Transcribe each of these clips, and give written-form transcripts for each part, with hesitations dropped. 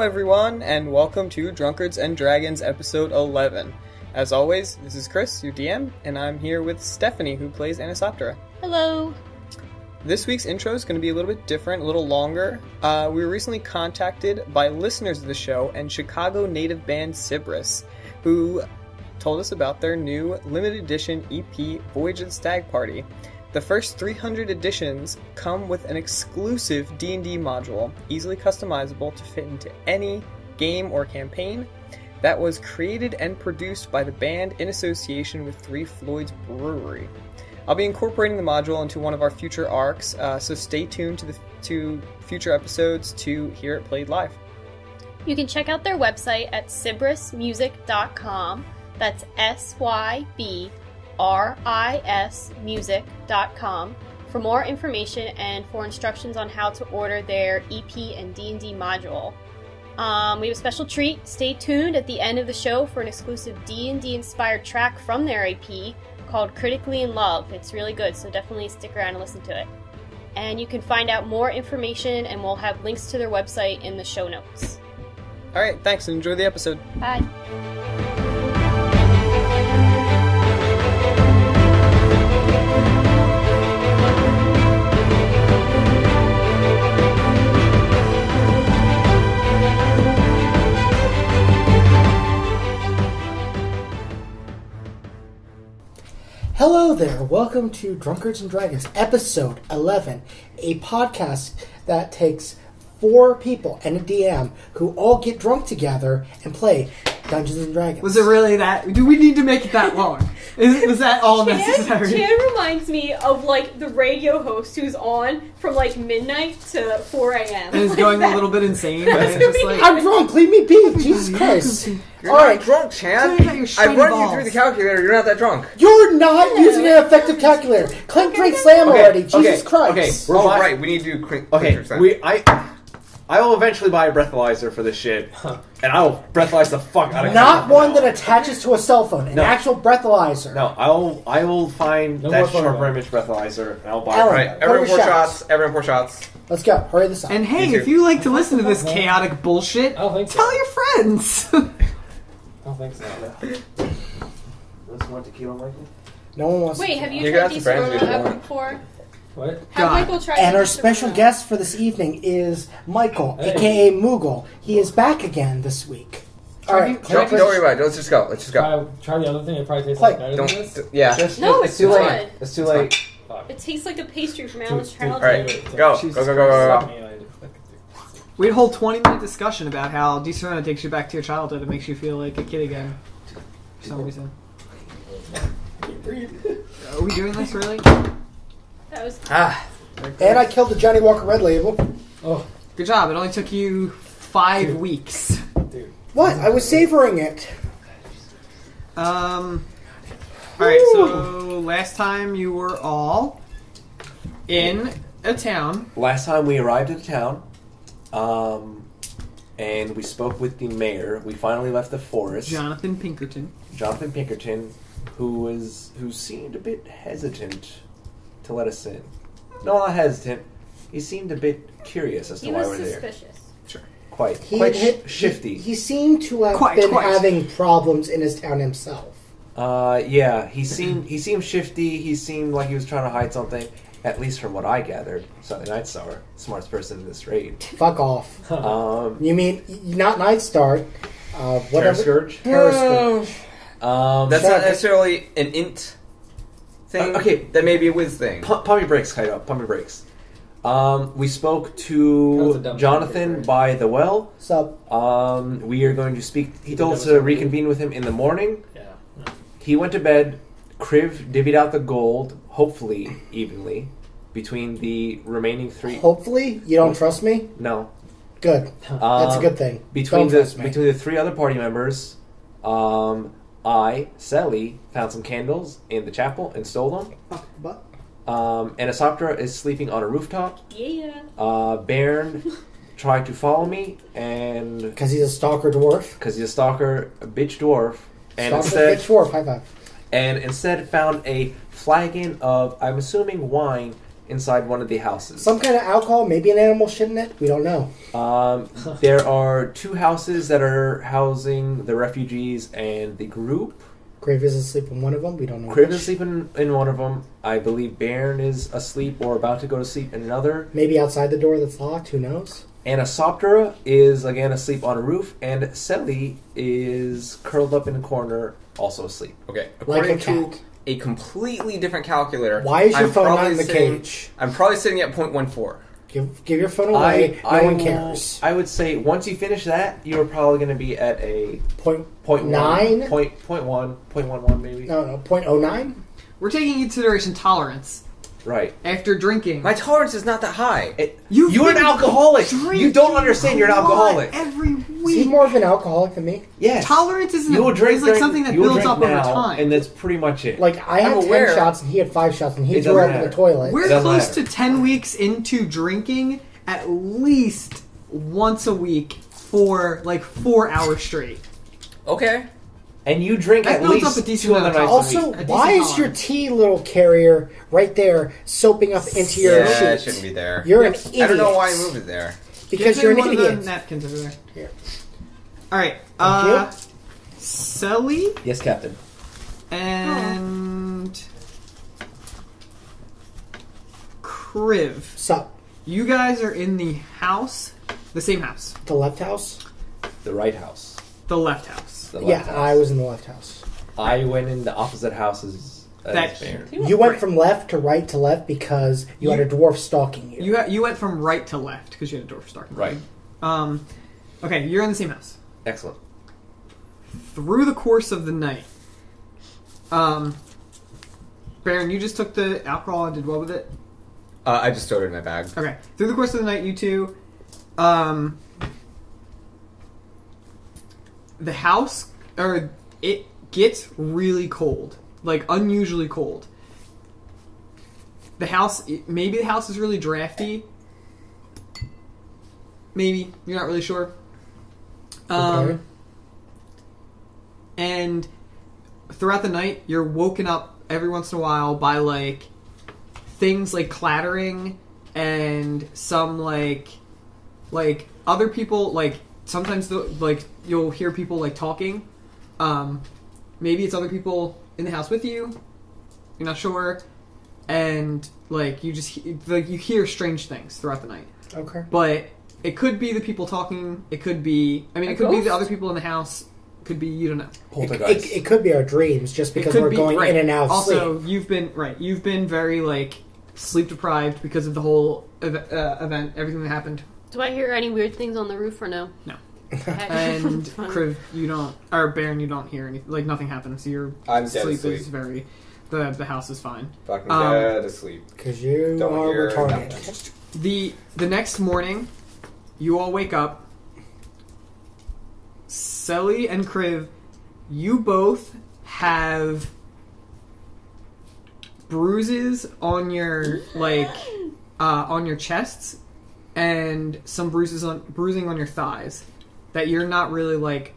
everyone, and welcome to Drunkards and Dragons episode 11. As always, this is Chris, your DM, and I'm here with Stephanie, who plays Anisoptera. Hello! This week's intro is going to be a little bit different, a little longer. We were recently contacted by listeners of the show and Chicago native band Cybris, who told us about their new limited edition EP, Voyage of the Stag Party. The first 300 editions come with an exclusive D&D module, easily customizable to fit into any game or campaign, that was created and produced by the band in association with Three Floyds Brewery. I'll be incorporating the module into one of our future arcs, so stay tuned to future episodes to hear it played live. You can check out their website at cybrismusic.com. That's SYBRIS music.com for more information and for instructions on how to order their EP and D&D module. We have a special treat. Stay tuned at the end of the show for an exclusive D&D inspired track from their EP called Critically in Love. It's really good, so definitely stick around and listen to it. And you can find out more information, and we'll have links to their website in the show notes. Alright, thanks, and enjoy the episode. Bye. Hello there, welcome to Drunkards and Dragons, episode 11, a podcast that takes 4 people and a DM who all get drunk together and play Dungeons and Dragons. Was it really that? Do we need to make it that long? Was that all necessary? Chan reminds me of, like, the radio host who's on from, like, midnight to 4 a.m. And is going a little bit insane. And just like, I'm drunk, leave me be, Jesus Christ. You're Alright, not drunk, Chan. I run you through the calculator, you're not that drunk. you're not using an effective calculator. Clink, drink, slam already, Jesus Christ. Oh, right, we need to do quick. I will eventually buy a breathalyzer for this shit, and I will breathalyze the fuck out of it. Not one that attaches to a cell phone, an actual breathalyzer. No, I will find that sharper image breathalyzer, and I'll buy Alan, it. Right, everyone pour shots. Everyone pour shots. Let's go, hurry this up. and hey, Me too. if you like to listen to this chaotic bullshit, I don't think so. tell your friends. I don't think so. Let's want tequila, Michael. No one wants Wait, to. have you You tried got these some friends Corona if you ever want. before? What? Have God. Michael tried And our these special Corona? guest for this evening is Michael, Hey. aka Moogle. He is back again this week. Alright, Don't worry about it. Let's just go. Let's just go. Try the other thing. It probably tastes Like, like better than Don't. this. Yeah. No, it's too good. late. It's too late. Fuck. It tastes like a pastry from Alice Dude, Childhood. All right, go. Jesus Go. Go. Go. Go. Stop Go. me, like, We had a whole 20-minute discussion about how Decerna takes you back to your childhood and makes you feel like a kid again. For some reason. Are we doing this really? That was and I killed the Johnny Walker Red Label. Oh, Good job. It only took you 5 Dude. weeks. dude. What? I was savoring it. Alright, so last time you were all in a town. Last time we arrived at town, and we spoke with the mayor. We finally left the forest. Jonathan Pinkerton. Jonathan Pinkerton, who seemed a bit hesitant to let us in. No, not hesitant. He seemed a bit curious as to he why was we're there. suspicious. Quite shifty. He seemed to have Quite. having problems in his town himself. Yeah, he seemed shifty. He seemed like he was trying to hide something. At least from what I gathered. Sunday Night Star, smartest person in this raid. Fuck off. You mean not Night Star? Terror Whatever. Scourge. Terror Scourge. That's not necessarily an int thing. Okay. That may be a whiz thing. Pump your brakes, Kaido. Pump your brakes. We spoke That was a to dumb Jonathan topic, by the well. Sup? We are going to speak. He told us to reconvene with him in the morning. Yeah. He went to bed. Kriv divvied out the gold, hopefully evenly, between the remaining 3. Hopefully, you don't trust me. No. Good. That's a good thing. Between Don't trust me. the 3 other party members, Sally, found some candles in the chapel and stole them. But Anisoptera is sleeping on a rooftop. Yeah. Bairn tried to follow me, and because he's a stalker dwarf. because he's a stalker, a bitch dwarf, and Stalker bitch dwarf. High five. instead found a flagon of, I'm assuming, wine inside one of the houses. Some kind of alcohol, maybe an animal shit in it. We don't know. There are 2 houses that are housing the refugees and the group. Crave is asleep in one of them. We don't know. Crave which. is asleep in one of them. I believe Bairn is asleep or about to go to sleep in another. Maybe outside the door that's locked. Who knows? Anasoptera is again asleep on a roof, and Selly is curled up in a corner, also asleep. Okay, Like a according to cat. a completely different calculator. Why is your phone not probably in the sitting- cage? I'm probably sitting at 0.14. Give your phone away. No one cares. I would say once you finish that, you're probably going to be at a Point 0.9? 9? 0.1 maybe. No, 0.09? We're taking into consideration tolerance. Right. After drinking. My tolerance is not that high. You're an alcoholic. You don't understand you're an a lot alcoholic. every Is he week. more of an alcoholic than me? Yes. Tolerance isn't You will drink is like during- something that you will builds drink up over now, time. and that's pretty much it. Like, I had I'm 10 aware. shots and he had 5 shots and he It threw doesn't up in the matter. toilet. We're It doesn't close matter. to 10 weeks into drinking at least once a week for like 4 hours straight. Okay. And you drink That at builds least up a decent 2 other amount of nights a Also, week. A why decent is your tolerance. tea little carrier right there soaping up into your Yeah, it sheet? shouldn't be there. You're an Yes. idiot. I don't know why I moved it there. Because Give you're me an one of the idiot. napkins over there. Here. Alright. Thank Selly Yes, Captain. and Kriv. Sup? You guys are in the house, the same house, The left house? The right house. the left house. The Yeah, left house. I was in the left house. I went in the opposite houses as That- Bairn. You went from left to right to left because you had a dwarf stalking you. You went from right to left because you had a dwarf stalking. Right. Okay, you're in the same house. Excellent. Through the course of the night, Baron, you just took the alcohol and did what with it? I just stored it in my bag. Okay. Through the course of the night, you two, the house, or it gets really cold, like unusually cold. The house, maybe the house is really drafty. Maybe you're not really sure. Okay. And throughout the night, you're woken up every once in a while by like things like clattering and some like other people, like sometimes like you'll hear people like talking. Maybe it's other people in the house with you. You're not sure, and like you just like you hear strange things throughout the night. Okay. But it could be the people talking. It could be. I mean, it could be the other people in the house. It could be, you don't know. Poltergeist. It could be our dreams just because we're going in and out of also, sleep. You've been very like sleep deprived because of the whole event, everything that happened. Do I hear any weird things on the roof or no? No. Okay. And Fine. Kriv, you don't, or Baron, you don't hear anything. Like nothing happens. Your I'm dead sleep asleep. is very. The house is fine. Fucking Um, dead asleep. Because you Don't are hear retarded. nothing. The next morning, you all wake up. Selly and Kriv, you both have bruises on your on your chests and some bruising on your thighs that you're not really like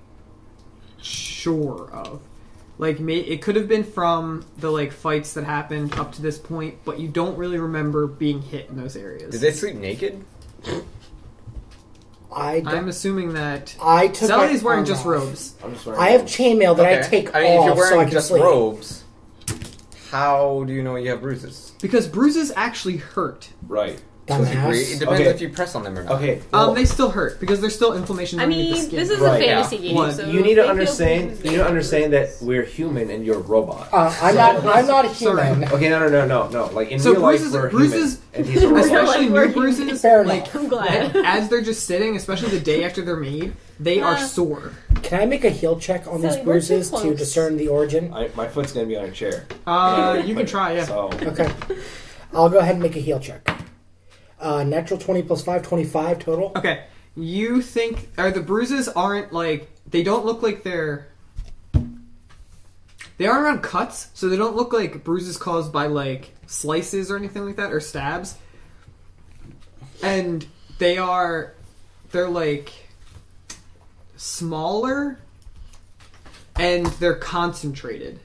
sure of. Like it could have been from the like fights that happened up to this point, but you don't really remember being hit in those areas. Did they sleep naked? I'm assuming that I took Sally's my wearing arm just off. robes. I'm just wearing I have robes. chainmail that I take I mean, if off you're wearing so I can just sleep. robes, how do you know you have bruises? Because bruises actually hurt. Right. To a degree. It Dumbass. depends Okay. if you press on them or not. Okay. Well, They still hurt because there's still inflammation I underneath the mean, skin. this is Right, a fantasy yeah. game, One. so you if need they to feel understand. bruises, You need to understand that we're human and you're a robot. I'm not a human. Okay, no. Like in So real bruises- life, we're bruises- human, and he's a robot. especially Like, we're new bruises, Fair like enough. I'm glad. as they're just sitting, especially the day after they're made, they are sore. Can I make a heal check on these Silly, we're too bruises to close. discern the origin? My foot's gonna be on a chair. You can try, yeah. So Okay. I'll go ahead and make a heal check. Natural 20 plus 5, 25 total. Okay, you think the bruises aren't like they don't look like they aren't around cuts, so they don't look like bruises caused by like slices or anything like that or stabs. And they're like smaller and they're concentrated.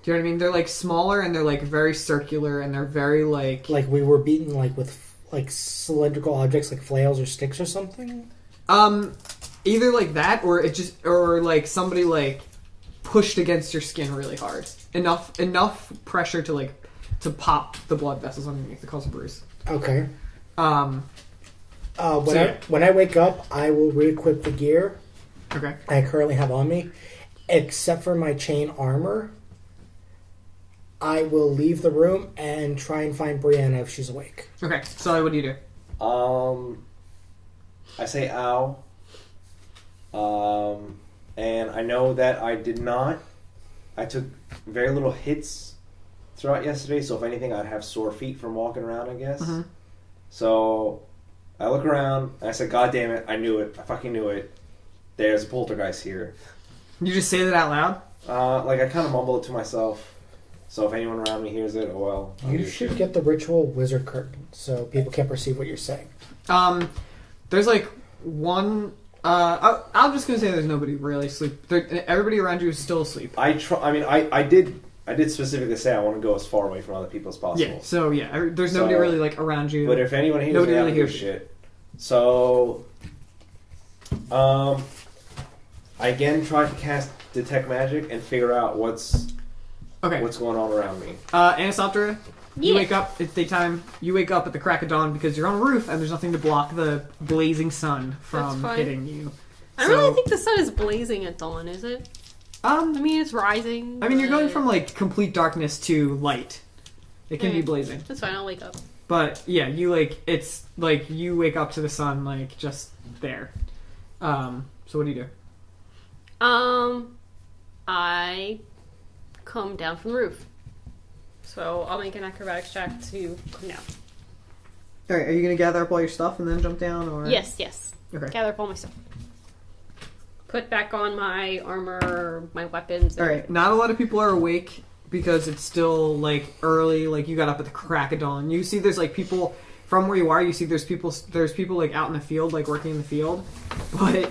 Do you know what I mean? They're like smaller and they're like very circular and they're very like we were beaten like with like cylindrical objects like flails or sticks or something. Either like that or like somebody like pushed against your skin really hard. Enough pressure to pop the blood vessels underneath to cause a bruise. Okay. When I wake up, I will re-equip the gear Okay. I currently have on me, except for my chain armor. I will leave the room and try and find Brianna if she's awake. Okay. So what do you do? I say ow. And I know that I took very little hits throughout yesterday, so if anything, I'd have sore feet from walking around, I guess. Mm-hmm. So I look around, and I said, God damn it, I knew it. I fucking knew it. There's a poltergeist here. You just say that out loud? I kind of mumble it to myself. So if anyone around me hears it, oh well. You should get the ritual wizard curtain so people can't perceive what you're saying. There's like one... I'm just gonna say there's nobody really asleep. Everybody around you is still asleep. I did specifically say I want to go as far away from other people as possible. Yeah, so yeah, there's nobody really like around you. But if anyone hears nobody me, really I don't hears give a shit. So, I again try to cast Detect Magic and figure out what's going on around me. Anisoptera, you Yeah. wake up, it's daytime, you wake up at the crack of dawn because you're on a roof and there's nothing to block the blazing sun from That's fine. hitting you. I don't really think the sun is blazing at dawn, is it? I mean, it's rising. I mean, you're going but- from like complete darkness to light. It can be Okay. blazing. That's fine, I'll wake up. But yeah, it's like you wake up to the sun like just there. So what do you do? I come down from the roof. So I'll make an acrobatics check to come down. Alright, are you gonna gather up all your stuff and then jump down or Yes. Okay. Gather up all my stuff. Put back on my armor, my weapons. and Alright, not a lot of people are awake because it's still like early, like you got up at the crack of dawn. You see there's like people from where you are, you see there's people like out in the field, like working in the field. But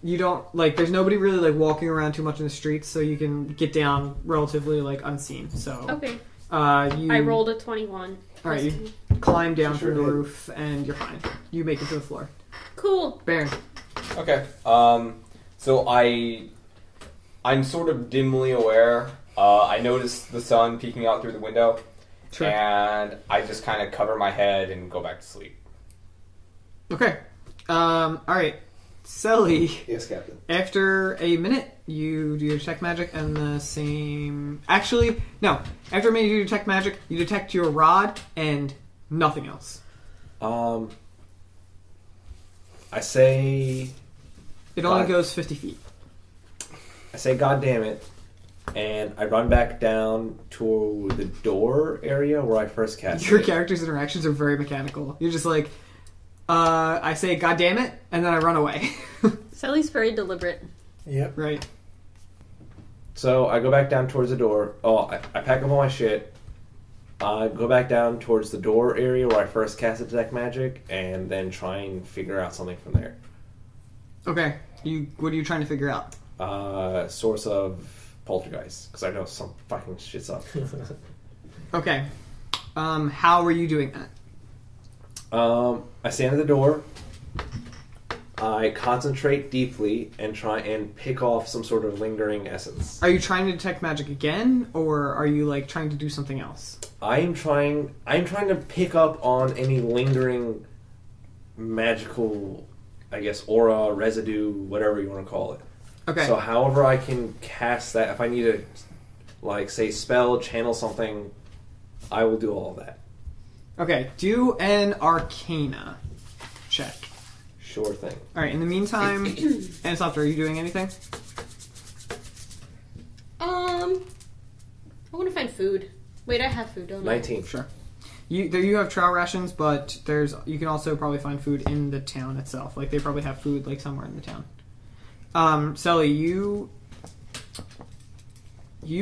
you don't like there's nobody really like walking around too much in the streets, so you can get down relatively like unseen. So Okay. I rolled a 21. Alright, you climb down Sure from the did. roof and you're fine. You make it to the floor. Cool. Baron. Okay. So I'm sort of dimly aware. I notice the sun peeking out through the window, Sure. and I just kind of cover my head and go back to sleep. Okay. Alright. Sully. Yes, Captain. After a minute, you do your detect magic and the same... Actually, no. After a minute, you do detect magic, you detect your rod and nothing else. I say... It only God. goes 50 feet. I say, God damn it, and I run back down to the door area where I first cast Your it. character's interactions are very mechanical. You're just like, I say, God damn it, and then I run away. Sally's very deliberate. Yep. Right. So I go back down towards the door. I pack up all my shit. I go back down towards the door area where I first cast Detect Magic, and then try and figure out something from there. Okay. What are you trying to figure out? Source of Poltergeist, because I know some fucking shit's up. Okay. How are you doing that? I stand at the door. I concentrate deeply and try and pick off some sort of lingering essence. Are you trying to detect magic again, or are you like trying to do something else? I'm trying to pick up on any lingering magical, I guess, aura, residue, whatever you want to call it. Okay. So however I can cast that, if I need to, like, say, spell, channel something, I will do all of that. Okay. Do an Arcana check. Sure thing. All right. In the meantime, Anisopter, are you doing anything? I want to find food. Wait, I have food, don't I? 19. Sure. You have trial rations, but you can also probably find food in the town itself. Like they probably have food like somewhere in the town. Sully, you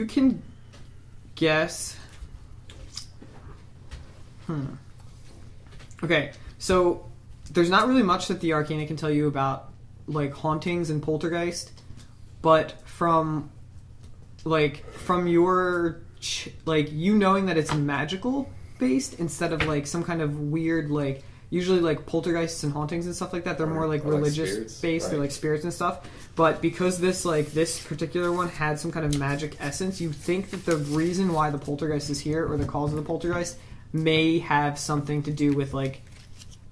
can guess. Okay, so there's not really much that the Arcana can tell you about like hauntings and poltergeist, but from like from your like you knowing that it's magical based instead of like some kind of weird like usually like poltergeists and hauntings and stuff like that. They're more like religious spirits, based. right. They're like spirits and stuff. But because this particular one had some kind of magic essence, you think that the reason why the poltergeist is here or the cause of the poltergeist may have something to do with like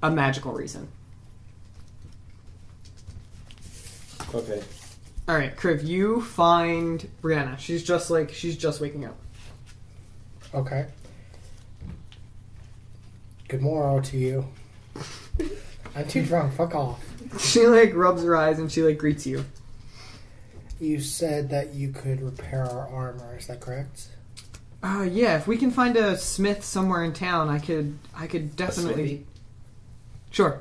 a magical reason. Okay. All right, Kriv, you find Brianna. She's just waking up. Okay. Good morrow to you. I'm too drunk. Fuck off. She like rubs her eyes and she like greets you. You said that you could repair our armor. Is that correct? Yeah. If we can find a smith somewhere in town, I could definitely. smithy? Sure,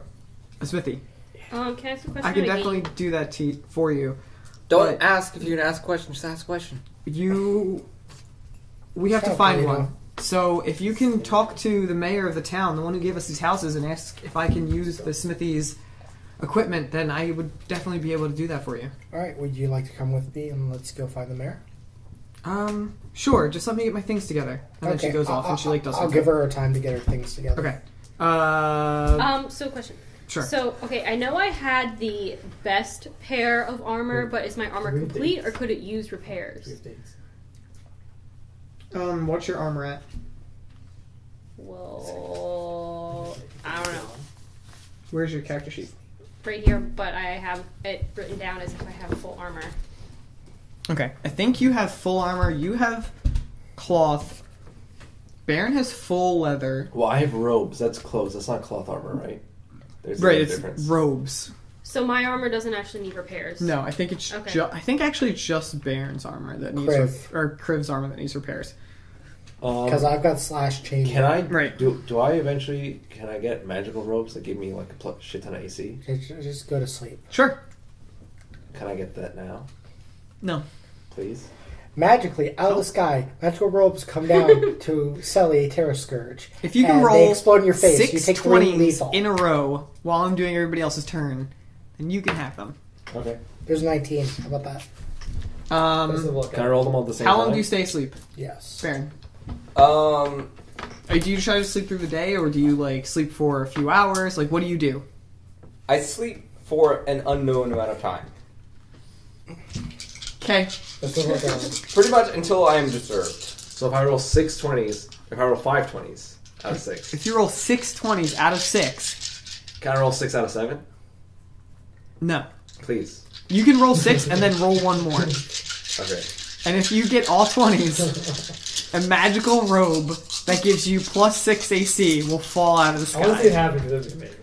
a smithy. Can I ask a question? I could Maybe- definitely do that for you. Don't But- ask if you're gonna ask a question. Just ask a question. We have to Shut up, find Lena. one. So if you can talk to the mayor of the town, the one who gave us these houses, and ask if I can use the smithy's equipment, then I would definitely be able to do that for you. All right. Would you like to come with me and let's go find the mayor? Sure. Just let me get my things together, and then she goes off and she like does I'll something. give her time to get her things together. Okay. So question. Sure. So, okay, I know I had the best pair of armor, but is my armor complete, or could it use repairs? What's your armor at? Well, I don't know. Where's your character sheet? Right here, but I have it written down as if I have full armor. Okay. I think you have full armor. You have cloth. Baron has full leather. Well, I have robes. That's clothes. That's not cloth armor, right? There's a Right, big it's difference. robes. So my armor doesn't actually need repairs. No, I think it's Okay. I think actually it's just Baron's armor that needs or Kriv's armor that needs repairs. Because I've got slash chain. Can I Right. do I eventually can I get magical robes that give me like a shit ton of AC? Just go to sleep. Sure. Can I get that now, No. please? Magically, out of the sky, magical robes come down to Selly Terror Scourge. If you can and roll they explode in your face. You six take 3 20s lethal. in a row while I'm doing everybody else's turn, then you can have them. Okay. There's 19. How about that? Can I roll them all at the same How time? long do you stay asleep, Yes. Baron? Um, Do you try to sleep through the day, or do you like sleep for a few hours? Like, what do you do? I sleep for an unknown amount of time. Okay. Pretty much until I am disturbed. So if I roll 6 20s, if I roll 5 20s out of 6, If you roll 6 20s out of 6, can I roll 6 out of 7? no. Please. You can roll 6 and then roll one more. Okay. And if you get all 20s, a magical robe that gives you plus 6 AC will fall out of the I want to see it sky. happen because that'd be amazing.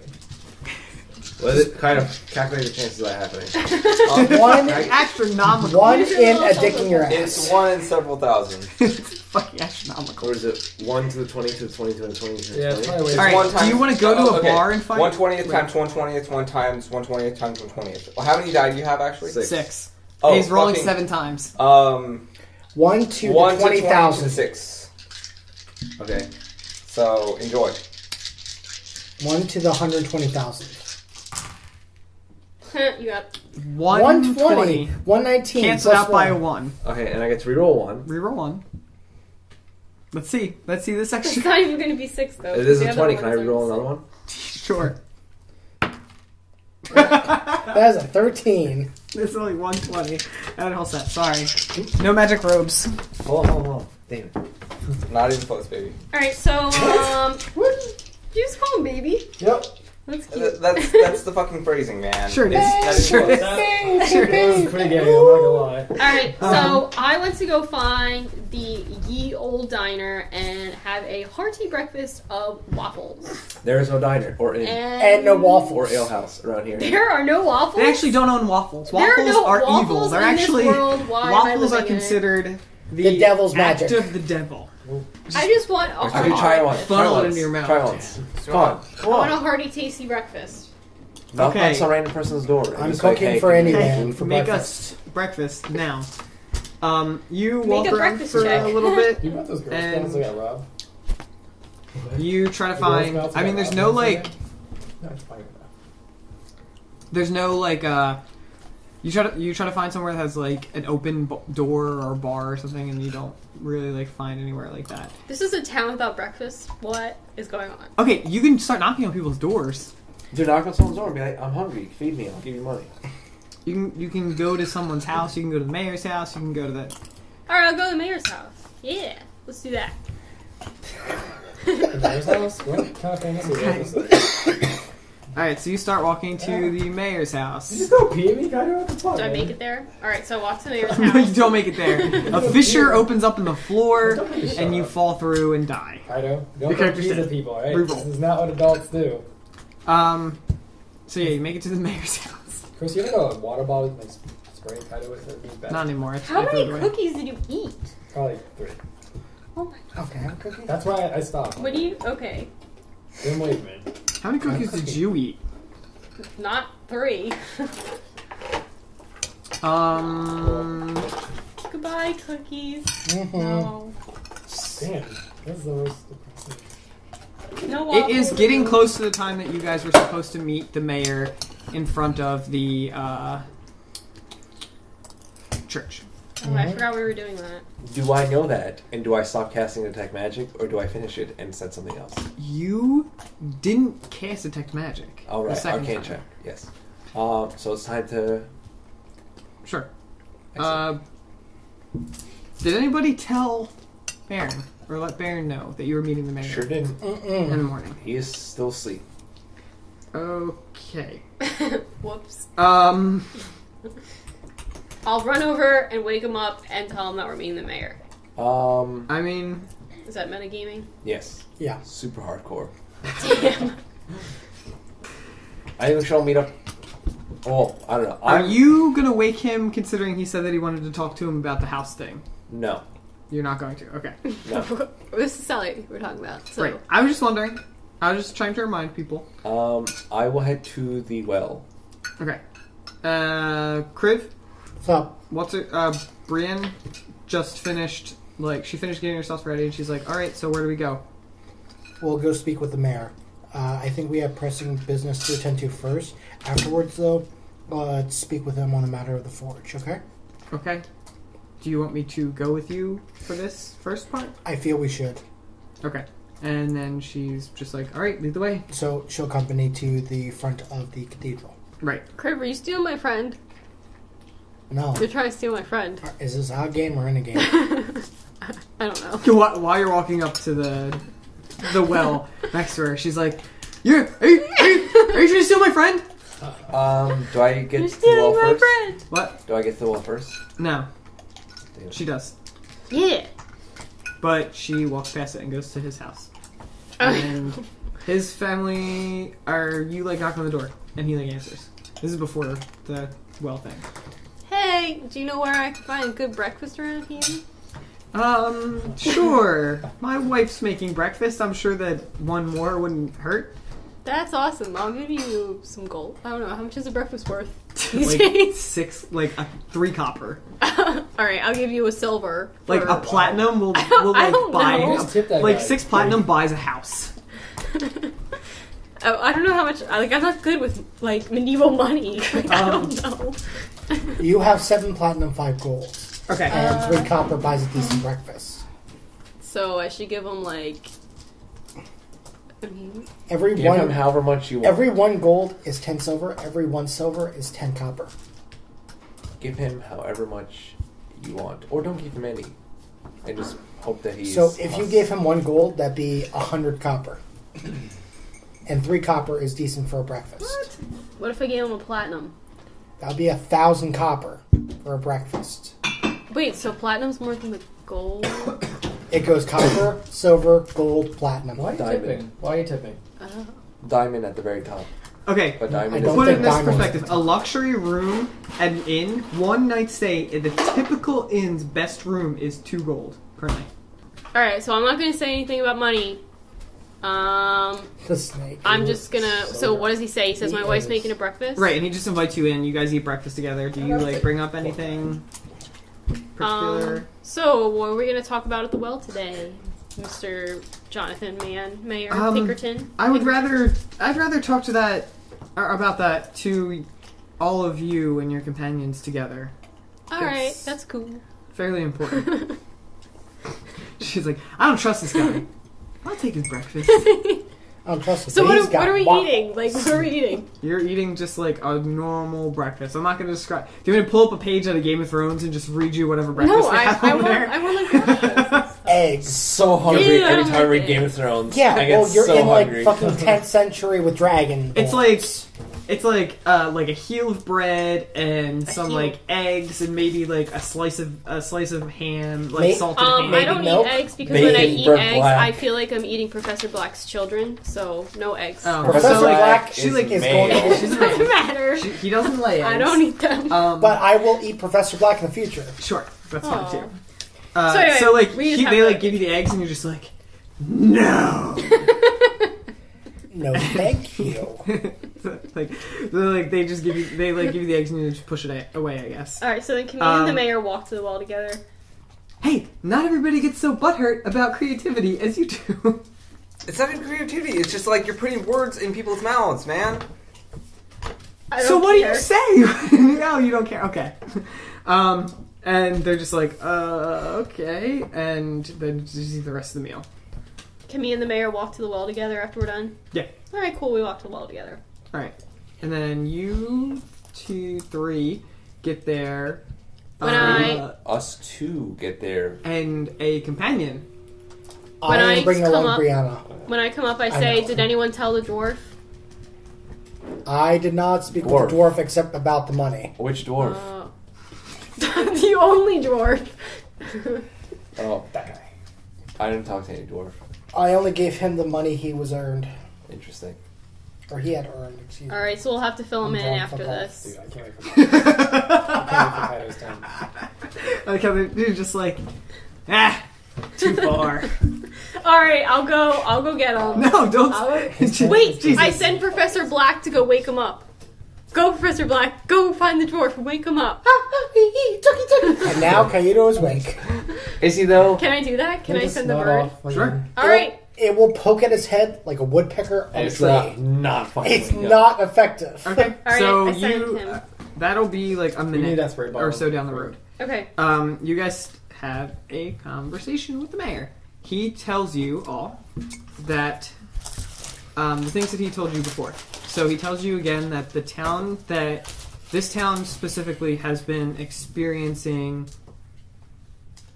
What is it? Kind of calculate the chances of that happening. One, Astronomical. one in a dick in your It's ass. 1 in several thousand. It's fucking astronomical. Or is it 1 to the 20 to the 20 to the 20 to the Yeah, it's 20? probably way All right, one do times- you want to go to a bar and fight? 1/20th times 1/20th, 1 times 1/20th times 1/20th. Well, how many die do you have actually? 6. 6. Oh, He's rolling fucking- 7 times. 1 to 1 to 20 to 20,000. 6. Okay. So enjoy. 1 to the 120,000. You got 120. 119. Canceled plus out by a 1. 1. Okay, and I get to reroll 1. Reroll 1. Let's see. Let's see this it's extra. not even going to be 6 though. It is The a other 20. Can I one's reroll only another one? Sure. That is a 13. There's only 120. And all set. Sorry. No magic robes. Hold on. Damn it. Not even close, baby. Alright, so, you just call him baby. Yep. That's cute. That's the fucking phrasing, man. Sure it is. That is Sure it close. is. Sure it That is. was pretty gay, I'm not gonna lie. Alright, so I went to go find the Ye Old Diner and have a hearty breakfast of waffles. There is no diner or inn And no waffles. or ale house around here. There are no waffles. They actually don't own waffles. There are Waffles no are waffles evil. They're in this actually world. Why am I waffles are living in it? considered The devil's act magic. of the devil. I just want a Okay, hearty try one. breakfast. Funnel Try it once. into your mouth. Try once. Come on. I want a hearty, tasty breakfast. Knock Okay. on some random person's door. and I'm just like, cooking hey, for can you anyone make for Make breakfast. us breakfast now. You Make walk a around breakfast for check. a little bit. You brought those Girl And- Scouts I got robbed. You try to The Girl find. Scouts I mean, got there's robbed no yesterday? like. No, it's fine. There's no like You try to find somewhere that has like an open door or bar or something, and you don't really like find anywhere like that. This is a town without breakfast. What is going on? Okay, you can start knocking on people's doors. Dude, knock on someone's door and be like, I'm hungry, feed me, I'll give you money. You can go to someone's house. You can go to the mayor's house. You can go to the. All right, I'll go to the mayor's house. Yeah, let's do that. The mayor's house? What kind of fantasy is this? All right, so you start walking to the mayor's house. You just go pee me? God, what the fuck? Do I man? make it there? All right, so I walk to the mayor's No, you house. don't make it there. A fissure opens up in the floor, and you fall through and die. Kaido, Your don't go character's tease dead. the people, right? Reroll. This is not what adults do. So yeah, you make it to the mayor's house. Chris, you ever got a water bottle like spray Kaido with it? Not anymore. How I threw many it away. cookies did you eat? Probably 3. Oh my. Okay, I'm cooking. That's why I stopped. What do you? Okay, Didn't wait, man. How many cookies did you eat? not 3. Goodbye, cookies. Mhm. No. Damn, this is the most depressing. No. It is waffles. getting close to the time that you guys were supposed to meet the mayor in front of the church. Oh, I forgot we were doing that. Do I know that? And do I stop casting Detect Magic, or do I finish it and set something else? You didn't cast Detect Magic. All the right, second Arcane time. check. Yes. So it's time to. Sure. Excellent. Did anybody tell Baron or let Baron know that you were meeting the mayor Sure didn't. in the morning? He is still asleep. Okay. Whoops. I'll run over and wake him up and tell him that we're meeting the mayor. I mean, Is that metagaming? Yes. Yeah. Super hardcore. Damn. I think we should all meet up. Oh, I don't know. are you gonna wake him? Considering he said that he wanted to talk to him about the house thing. No. You're not going to. Okay. No. This is Sally we're talking about. So. Right. I was just wondering. I was just trying to remind people. I will head to the well. Okay. Kriv, What's up? what's it? Brienne just finished. Like she finished getting herself ready, and she's like, "All right, so where do we go?" We'll go speak with the mayor. I think we have pressing business to attend to first. Afterwards, though, let's speak with him on the matter of the forge, okay? Okay. Do you want me to go with you for this first part? I feel we should. Okay. And then she's just like, "All right, lead the way." So she'll accompany to the front of the cathedral. Right. Crib, are you stealing my friend? No. You're trying to steal my friend. Is this a game or in a game? I don't know. While you're walking up to the well next to her, she's like, are you trying to steal my friend?" Do I get You're to the well stealing my first? friend. What? Do I get to the well first? No. Damn. She does. Yeah. But she walks past it and goes to his house. Okay. And his family you like knock on the door and he like answers. This is before the well thing. Hey, do you know where I can find a good breakfast around here? Sure. My wife's making breakfast. I'm sure that one more wouldn't hurt. That's awesome. I'll give you some gold. I don't know. How much is a breakfast worth these Like days? 3 copper. Alright, I'll give you a silver. Like for- a platinum will I like don't buy know. Just tip that like guy. 6 platinum buys a house. Oh, I don't know how much. I'm not good with like medieval money. Like, I don't know. You have 7 platinum, 5 gold. Okay. And 3 copper buys a decent breakfast. So I should give him like. I mean, Every Give him one, however much you want. every 1 gold is 10 silver. Every 1 silver is 10 copper. Give him however much you want. Or don't give him any. And just hope that he's... So if you gave him 1 gold, that'd be 100 copper. And 3 copper is decent for a breakfast. what if I gave him a platinum? That'd be 1,000 copper for a breakfast. Wait, so platinum's more than the gold? It goes copper, silver, gold, platinum. Why are you Diamond. tipping? Why are you tipping? Diamond at the very top. Okay. But diamond I is... don't Put it in think this diamonds- perspective. A luxury room at an inn, 1 night stay in the typical inn's best room is 2 gold per night. Alright, so I'm not gonna say anything about money. The snake. I'm just gonna. So what does he say? He says my wife's making a breakfast. Right, and he just invites you in. You guys eat breakfast together. Do you like bring up anything particular? So what are we gonna talk about at the well today, Mr. Jonathan Mayor Um, Pinkerton? I'd rather talk to that or about that to all of you and your companions together. Alright, that's cool. Fairly important. She's like, I don't trust this guy. I'll take his breakfast. I don't trust him. So but he's what got are we waffles. eating? Like, what are we eating? You're eating just like a normal breakfast. I'm not going to describe. Do you want me to pull up a page out of Game of Thrones and just read you whatever breakfast No, they have over there? I want like breakfast. Eggs. So hungry Ew, I every don't time I like read it. Game of Thrones. Yeah, I get well, you're so in hungry. like fucking 10th century with dragons. It's like a heel of bread and some heel. like eggs and maybe like a slice of ham, like salted ham. I don't milk, eat eggs because when I bacon, eat bread eggs, black. I feel like I'm eating Professor Black's children, so no eggs. Oh, Professor so, like, Black she like is going to she's It doesn't matter. he doesn't lay eggs. I don't eat them. But I will eat Professor Black in the future. Sure, that's Aw. fine too. So anyway, so like we just have they like to- give you the eggs and you're just like, no. No, thank you. they just give you give you the eggs and you just push it away, I guess. Alright, so then can me and the mayor walk to the wall together? Hey, not everybody gets so butthurt about creativity as you do. It's not even creativity. It's just like you're putting words in people's mouths, man. I So don't what care. do you say? No, you don't care. Okay. And they're just like, okay, and then you see the rest of the meal. Can me and the mayor walk to the well together after we're done? Yeah. Alright, cool, we walk to the well together. All right, and then you 2, 3 get there. When I- Us two get there. And a companion. When I'm I bringing come along up- Brianna. When I come up, I I say, know. did anyone tell the dwarf? I did not speak with the dwarf except about the money. Which dwarf? The only dwarf. Oh, that guy. I didn't talk to any dwarf. I only gave him the money he was earned. Interesting. Or he had earned, excuse me. Alright, so we'll have to fill him I'm in drunk, after fuck off. this. Dude, I can't wait for I can't wait for Kaido's time. Like how they're just like, too far. Alright, I'll go get him. No, don't. Wait, Jesus. I send Professor Black to go wake him up. Go, Professor Black. Go find the dwarf and wake him up. And now Kaido is awake. Is he though? Can I do that? Can I Just send the nod bird? off when Sure. you're- Alright. It will poke at his head like a woodpecker on a It's tree. not funny. It's not effective. Okay, Alright, so I sent you him. that'll be like a We need minute that spray bottle. or so down the road. Okay. You guys have a conversation with the mayor. He tells you all that the things that he told you before. So he tells you again that this town specifically has been experiencing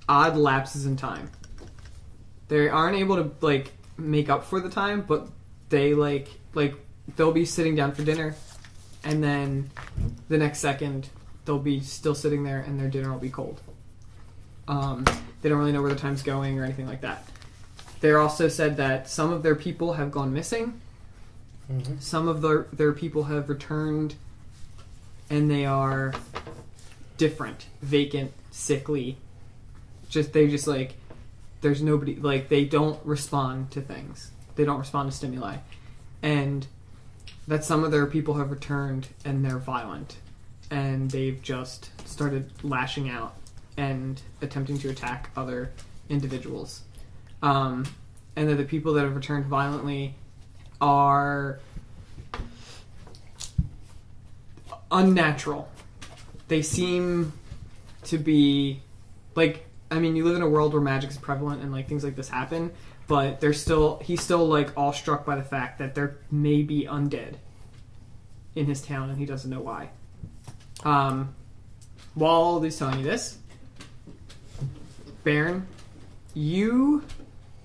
odd lapses in time. They aren't able to like make up for the time, but they like they'll be sitting down for dinner, and then the next second they'll be still sitting there, and their dinner will be cold. They don't really know where the time's going or anything like that. They also said that some of their people have gone missing. Mm-hmm. Some of their people have returned, and they are different, vacant, sickly. They just like there's nobody, like they don't respond to things. They don't respond to stimuli, and that some of their people have returned and they're violent, and they've just started lashing out and attempting to attack other individuals. And that the people that have returned violently are unnatural. They seem to be like, I mean, you live in a world where magic is prevalent and like things like this happen, but he's still like awestruck by the fact that there may be undead in his town and he doesn't know why. While he's telling you this, Baron, you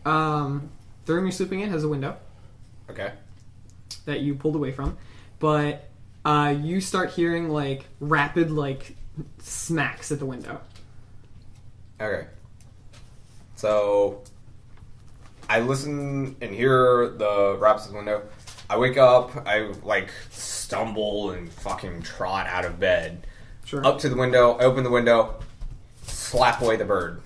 the room you're sleeping in has a window Okay. that you pulled away from, but you start hearing like rapid like smacks at the window. Okay. So I listen and hear the raps at the window. I wake up, I like stumble and fucking trot out of bed. Sure. Up to the window, I open the window, slap away the bird.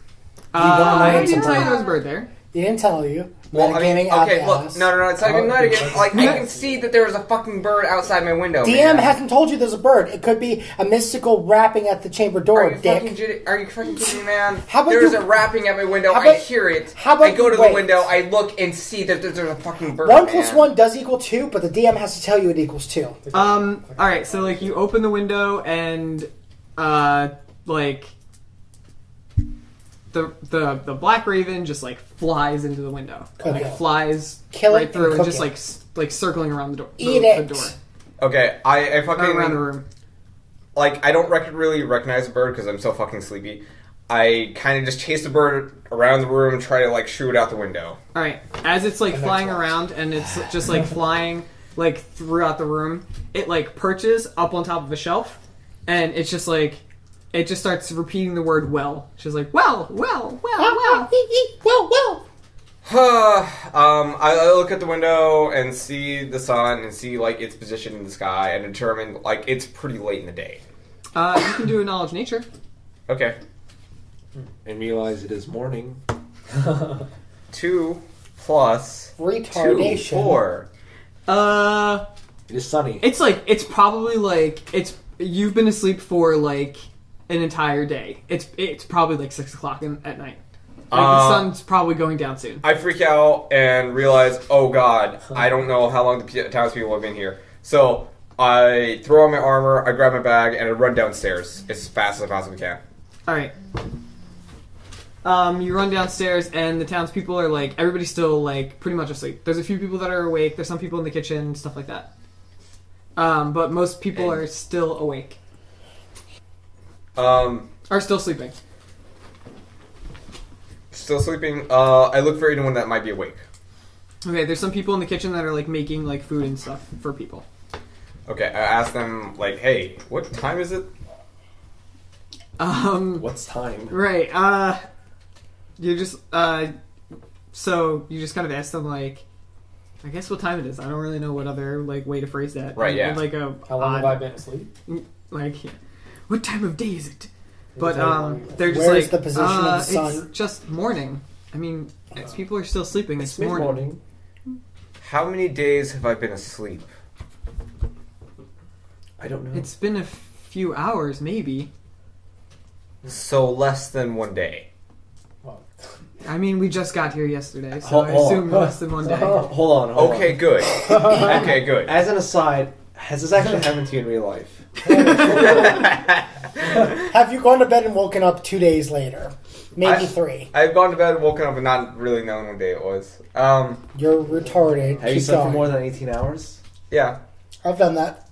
I Leave didn't them tell you alone there was a bird there. He didn't tell you. Well, I mean, Metagaming okay, look, outcast. no, it's not even metagaming. Like, I can see that there was a fucking bird outside my window. DM man. hasn't told you there's a bird. It could be a mystical rapping at the chamber door, Are you dick. fucking kidding me, man? How about There's you- a rapping at my window. how I about- hear it. how about I go to you the wait? window. I look and see that there's a fucking bird. 1 plus man. 1 does equal 2, but the DM has to tell you it equals 2. Alright, so, like, you open the window and, like, the black raven just, like, flies into the window. Cook Like, it. flies Kill right it through and and cook just, it. like, circling around the door. Eat the it. door. Okay, I Not fucking around the room. like I don't really recognize the bird because I'm so fucking sleepy. I kind of just chase the bird around the room and try to like shoo it out the window. Alright, as it's, like, The flying next one. around and it's just, like, flying, like, throughout the room, it, like, perches up on top of a shelf and it's just, like, it just starts repeating the word well. She's like, well. Well. I look at the window and see the sun and see like its position in the sky and determine like it's pretty late in the day. You can do a knowledge nature. Okay, And realize it is morning. 2 plus 2, Retardation. 4. It is sunny. It's like, it's probably like, you've been asleep for like an entire day. It's probably like 6 o'clock at night. Like the sun's probably going down soon. I freak out and realize, oh god, I don't know how long the townspeople have been here. So I throw on my armor, I grab my bag, and I run downstairs as fast as I possibly can. Alright. You run downstairs and the townspeople are like, everybody's still like pretty much asleep. There's a few people that are awake, there's some people in the kitchen, stuff like that. But most people are still awake. Are still sleeping. Still sleeping. I look for anyone that might be awake. Okay, there's some people in the kitchen that are like making like food and stuff for people. Okay, I ask them like, "Hey, what time is it?" What's time? Right. You just so you just kind of ask them like, I guess what time it is. I don't really know what other like way to phrase that. Right, yeah. Like a How long have I been asleep? like, what time of day is it? But Tell me how long you've been they're just Where's like the position of the sun? It's just morning. I mean, people are still sleeping. It's It's morning. mid-morning. How many days have I been asleep? I don't know. It's been a few hours, maybe. So less than 1 day. Well, I mean, we just got here yesterday, so Hold- I hold assume on. less than 1 day. Hold on. Okay, good. Okay, good. As an aside, has this actually happened to you in real life? Have you gone to bed and woken up 2 days later? Maybe 3. I've gone to bed, woken up, and not really known what day it was. You're retarded. Have you Keep slept for going. more than 18 hours? Yeah. I've done that.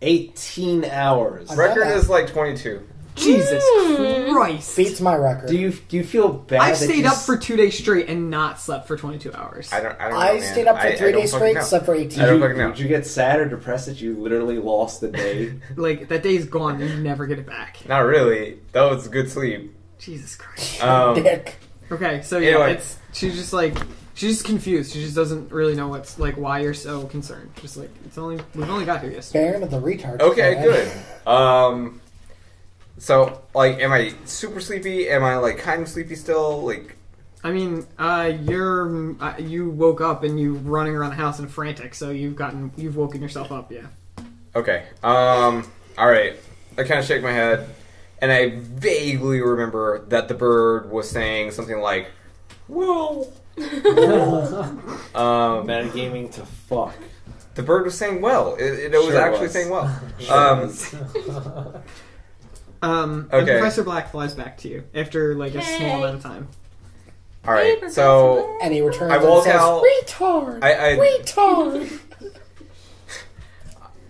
18 hours. I've Record done that. is like 22. Jesus Christ! Beats my record. Do you feel bad? I've that stayed you up for 2 days straight and not slept for 22 hours. I don't know, I man. stayed up for I 3 don't days fucking straight, know. slept for 18. I don't fucking know. Did you get sad or depressed that you literally lost the day? Like, that day's gone, you never get it back. Not really. That was good sleep. Jesus Christ. Dick. Okay, so yeah, Anyway. she's just confused. She just doesn't really know what's, like, why you're so concerned. Just like, we've only got here yesterday. Baron of the retard. Okay, man. good. So, like, am I super sleepy? Am I, like, kind of sleepy still? Like, I mean, you woke up and you running around the house and frantic, so you've woken yourself up, yeah. okay. Alright. I kind of shake my head, and I vaguely remember that the bird was saying something like, well. Metagaming to fuck. The bird was saying well. It was Sure actually was. saying well. And Okay. Professor Black flies back to you after, like, a small amount of time. Alright, so And he returns I and walk says, out- retard! Retard!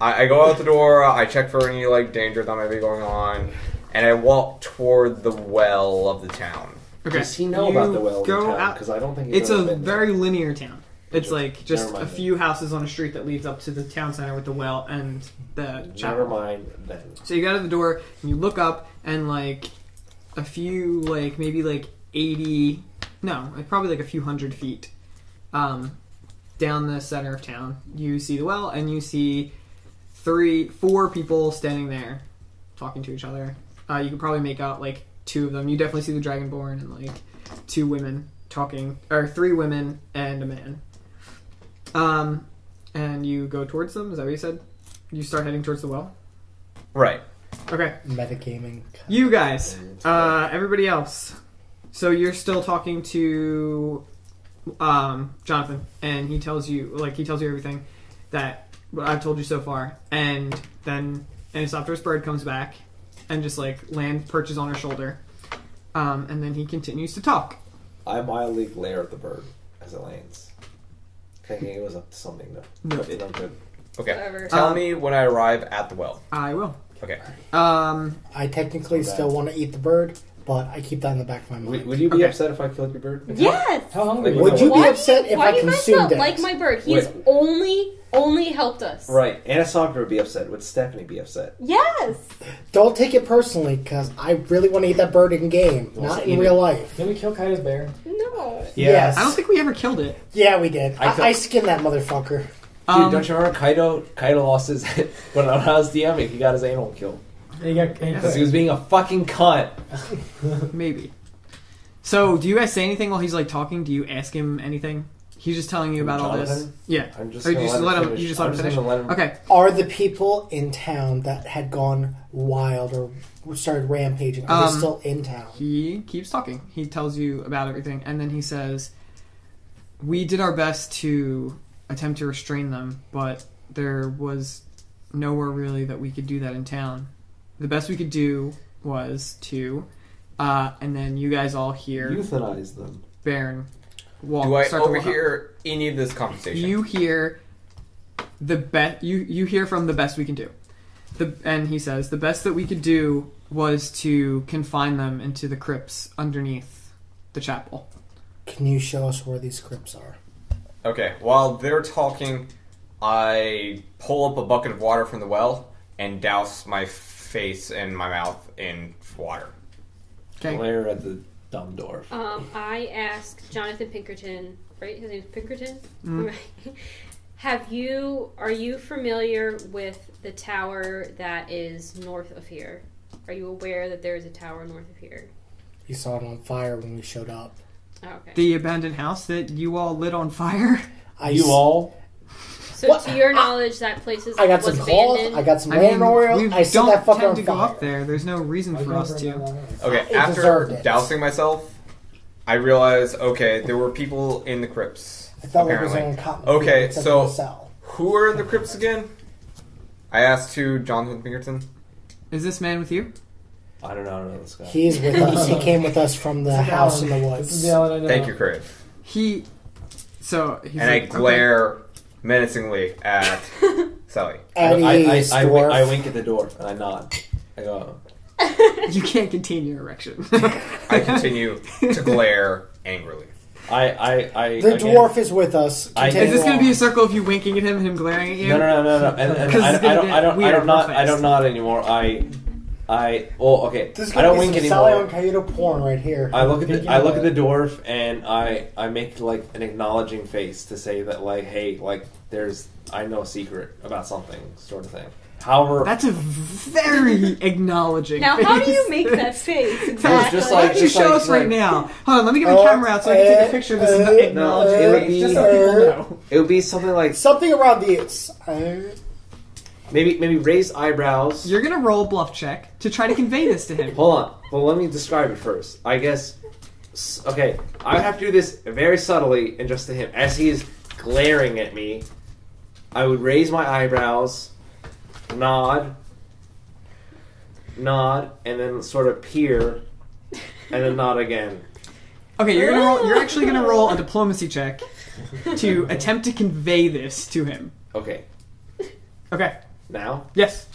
I go out the door, I check for any, like, danger that might be going on, and I walk toward the well of the town. Okay. Does he know you about the well in go town? out- Because I don't think he's It's a ever been there. very linear town. It's like just Never a mind. few houses on a street that leads up to the town center with the well and the Never chapel. mind then. So you go to the door and you look up and like a few like maybe like 80 no, like probably like a few hundred feet down the center of town, you see the well and you see 4 people standing there talking to each other. You can probably make out like 2 of them. You definitely see the Dragonborn and like 2 women talking, or 3 women and a man. And you go towards them. Is that what you said? You start heading towards the well. Right. Okay. Metagaming. You guys, everybody else. So you're still talking to Jonathan, and he tells you everything that I've told you so far, and then Anisopterous bird comes back and just like perches on her shoulder, and then he continues to talk. I mildly glare at the bird as it lands, thinking it was up to something. No. I'm good. Okay. Whatever. Tell me when I arrive at the well. I will. Okay. I technically still want to eat the bird, but I keep that in the back of my mind. Would you be Okay. upset if I killed your bird? Yes! How hungry Would was you it? be upset if I Why do you guys consumed not it? like my bird? He's Wait. only helped us. Right. Anisopter would be upset. Would Stephanie be upset? Yes! Don't take it personally, because I really want to eat that bird in game, Well, not so in eat real it. life. Did we kill Kaida's bear? No. Yes. I don't think we ever killed it. Yeah, we did. I I skinned that motherfucker. Dude, don't you remember Kaido? Kaido lost his when I was DMing. He got his animal killed He got because he was being a fucking cunt. Maybe. So, do you guys say anything while he's like talking? Do you ask him anything? He's just telling you about all this. Jonathan? Yeah. I'm just Or you gonna just let him him. finish. You just let him I'm just finish. gonna let him- Okay. Are the people in town that had gone wild or started rampaging, are they still in town? He keeps talking. He tells you about everything, and then he says, "We did our best to attempt to restrain them, but there was nowhere really that we could do that in town. The best we could do was to, and then you guys all hear euthanize them. Baron walk. Do I start to walk up. overhear any of this conversation? You hear the best. You hear from the best we can do. And he says the best that we could do was to confine them into the crypts underneath the chapel. Can you show us where these crypts are? Okay, while they're talking, I pull up a bucket of water from the well and douse my face and my mouth in water. Okay. Glare at the dumb dwarf. I asked Jonathan Pinkerton, right? His name's Pinkerton? Mm. Are you familiar with the tower that is north of here? Are you aware that there is a tower north of here? You saw it on fire when we showed up. Oh, okay. The abandoned house that you all lit on fire. So What? to your knowledge, that place is I got was some claws, abandoned? I got some I land mean, oil, we I set don't that fucker tend on to go fire. up there. There's no reason for us to. Okay, It after deserved it. dousing myself, I realized, okay, there were people in the crypts. I felt like it was apparently. on cotton. Okay, except so- for the cell. Who are the crypts again? I asked to Jonathan Pinkerton. Is this man with you? I don't know this guy. He's with us. He came with us from the house in the This is woods. the Alan I know. Thank you, Crave. He's And I like, glare menacingly at Sally. At I dwarf. wink at the door and I nod. I go, Okay. You can't contain your erection. I continue to glare angrily. The dwarf is with us. Is Continue this going to be a on. circle of you winking at him and him glaring at you? No. And 'Cause I it's gonna get weird real I fast. don't nod anymore. Okay. This is I gonna don't be wink some Sally anymore. on Kaido porn right here. I look at the dwarf and I make like an acknowledging face to say that like, hey, like I know a secret about something, sort of thing. However, That's a very acknowledging Now, face. how do you make that face? Exactly. just Why like- don't you show us right now? Hold on, let me get my camera out so I can take a picture of this acknowledging it would face, be- just so people know. it would be something like Something around these. maybe raised eyebrows. You're going to roll a bluff check to try to convey this to him. Hold on. Well, let me describe it first. I guess. Okay, I have to do this very subtly and just to him. As he is glaring at me, I would raise my eyebrows, nod, and then sort of peer, and then nod again. Okay, you're actually gonna roll a diplomacy check to attempt to convey this to him. Okay, Okay. now? Yes.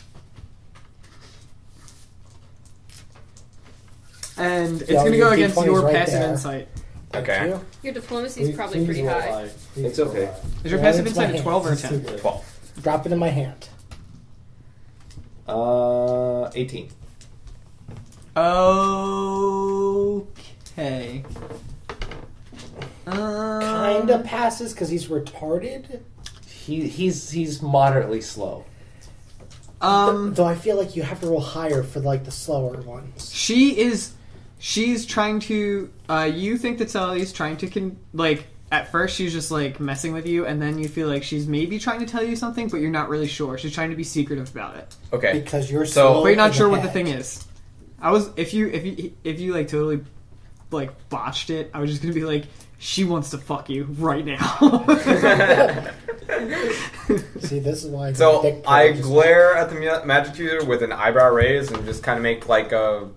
And it's Yeah, gonna go your against D20 's your right passive there. insight. Okay. You? Your diplomacy is probably pretty high. It's okay. Is your Yeah, passive it's my insight a 12 or a It's too 10? good. 12. Drop it in my hand. 18. Okay. Kinda passes because he's retarded. He's moderately slow. Though I feel like you have to roll higher for like the slower ones. She is she's trying to. You think that Sally's trying to at first she's just like messing with you, and then you feel like she's maybe trying to tell you something, but you're not really sure. She's trying to be secretive about it. Okay. Because you're So- slow But you're not in sure what the head. thing is. If you like totally like botched it, I was just gonna be like, she wants to fuck you right now. See, this is why. So dick I just- glare at the magic user with an eyebrow raise and just kind of make like a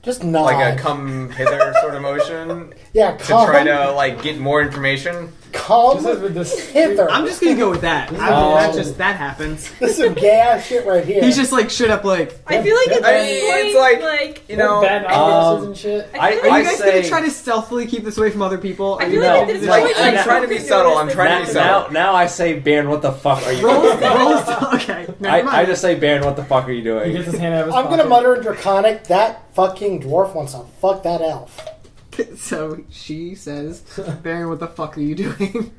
Just nod. come hither sort of motion Yeah, to come. try to like get more information. Come Just like with this- hither. I'm just gonna go with that. That happens. This is some gay ass shit right here. He's just like straight up like. I feel like at I this mean, point, it's like You know, bad eyeglasses and shit. I feel Are like you guys gonna try to stealthily keep this away from other people? I feel No, like at this like, point, I'm like, trying to be Sophie subtle, noticed I'm trying to this be is- subtle. Now I say, Baron, what the fuck are you Rolls, doing? rolls. Okay, never mind. I just say, Baron, what the fuck are you He doing? gets his hand out of his I'm gonna pocket. mutter in Draconic. That fucking dwarf wants to fuck that elf. So she says, Baron, what the fuck are you doing?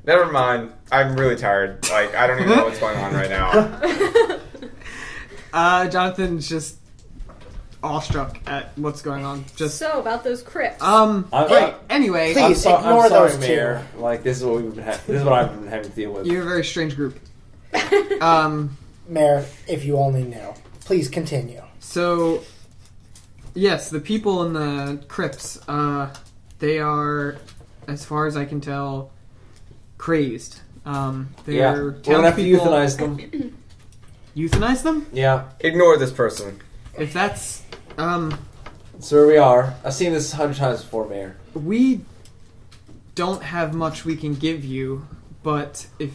Never mind. I'm really tired. Like, I don't even know what's going on right now. Jonathan's just awestruck at what's going on. Just So about those crypts. right. Anyway, Please. I'm ignore sorry, those two. Mayor. Like, this is what this is what I've been having to deal with. you're a very strange group. Mayor, if you only knew. Please continue. So, yes, the people in the crypts, they are, as far as I can tell, crazed. They're Yeah, we're gonna have to townspeople- euthanize them. Euthanize them? Yeah, Ignore this person. If that's, that's where we are. I've seen this 100 times before, Mayor. we don't have much we can give you, but if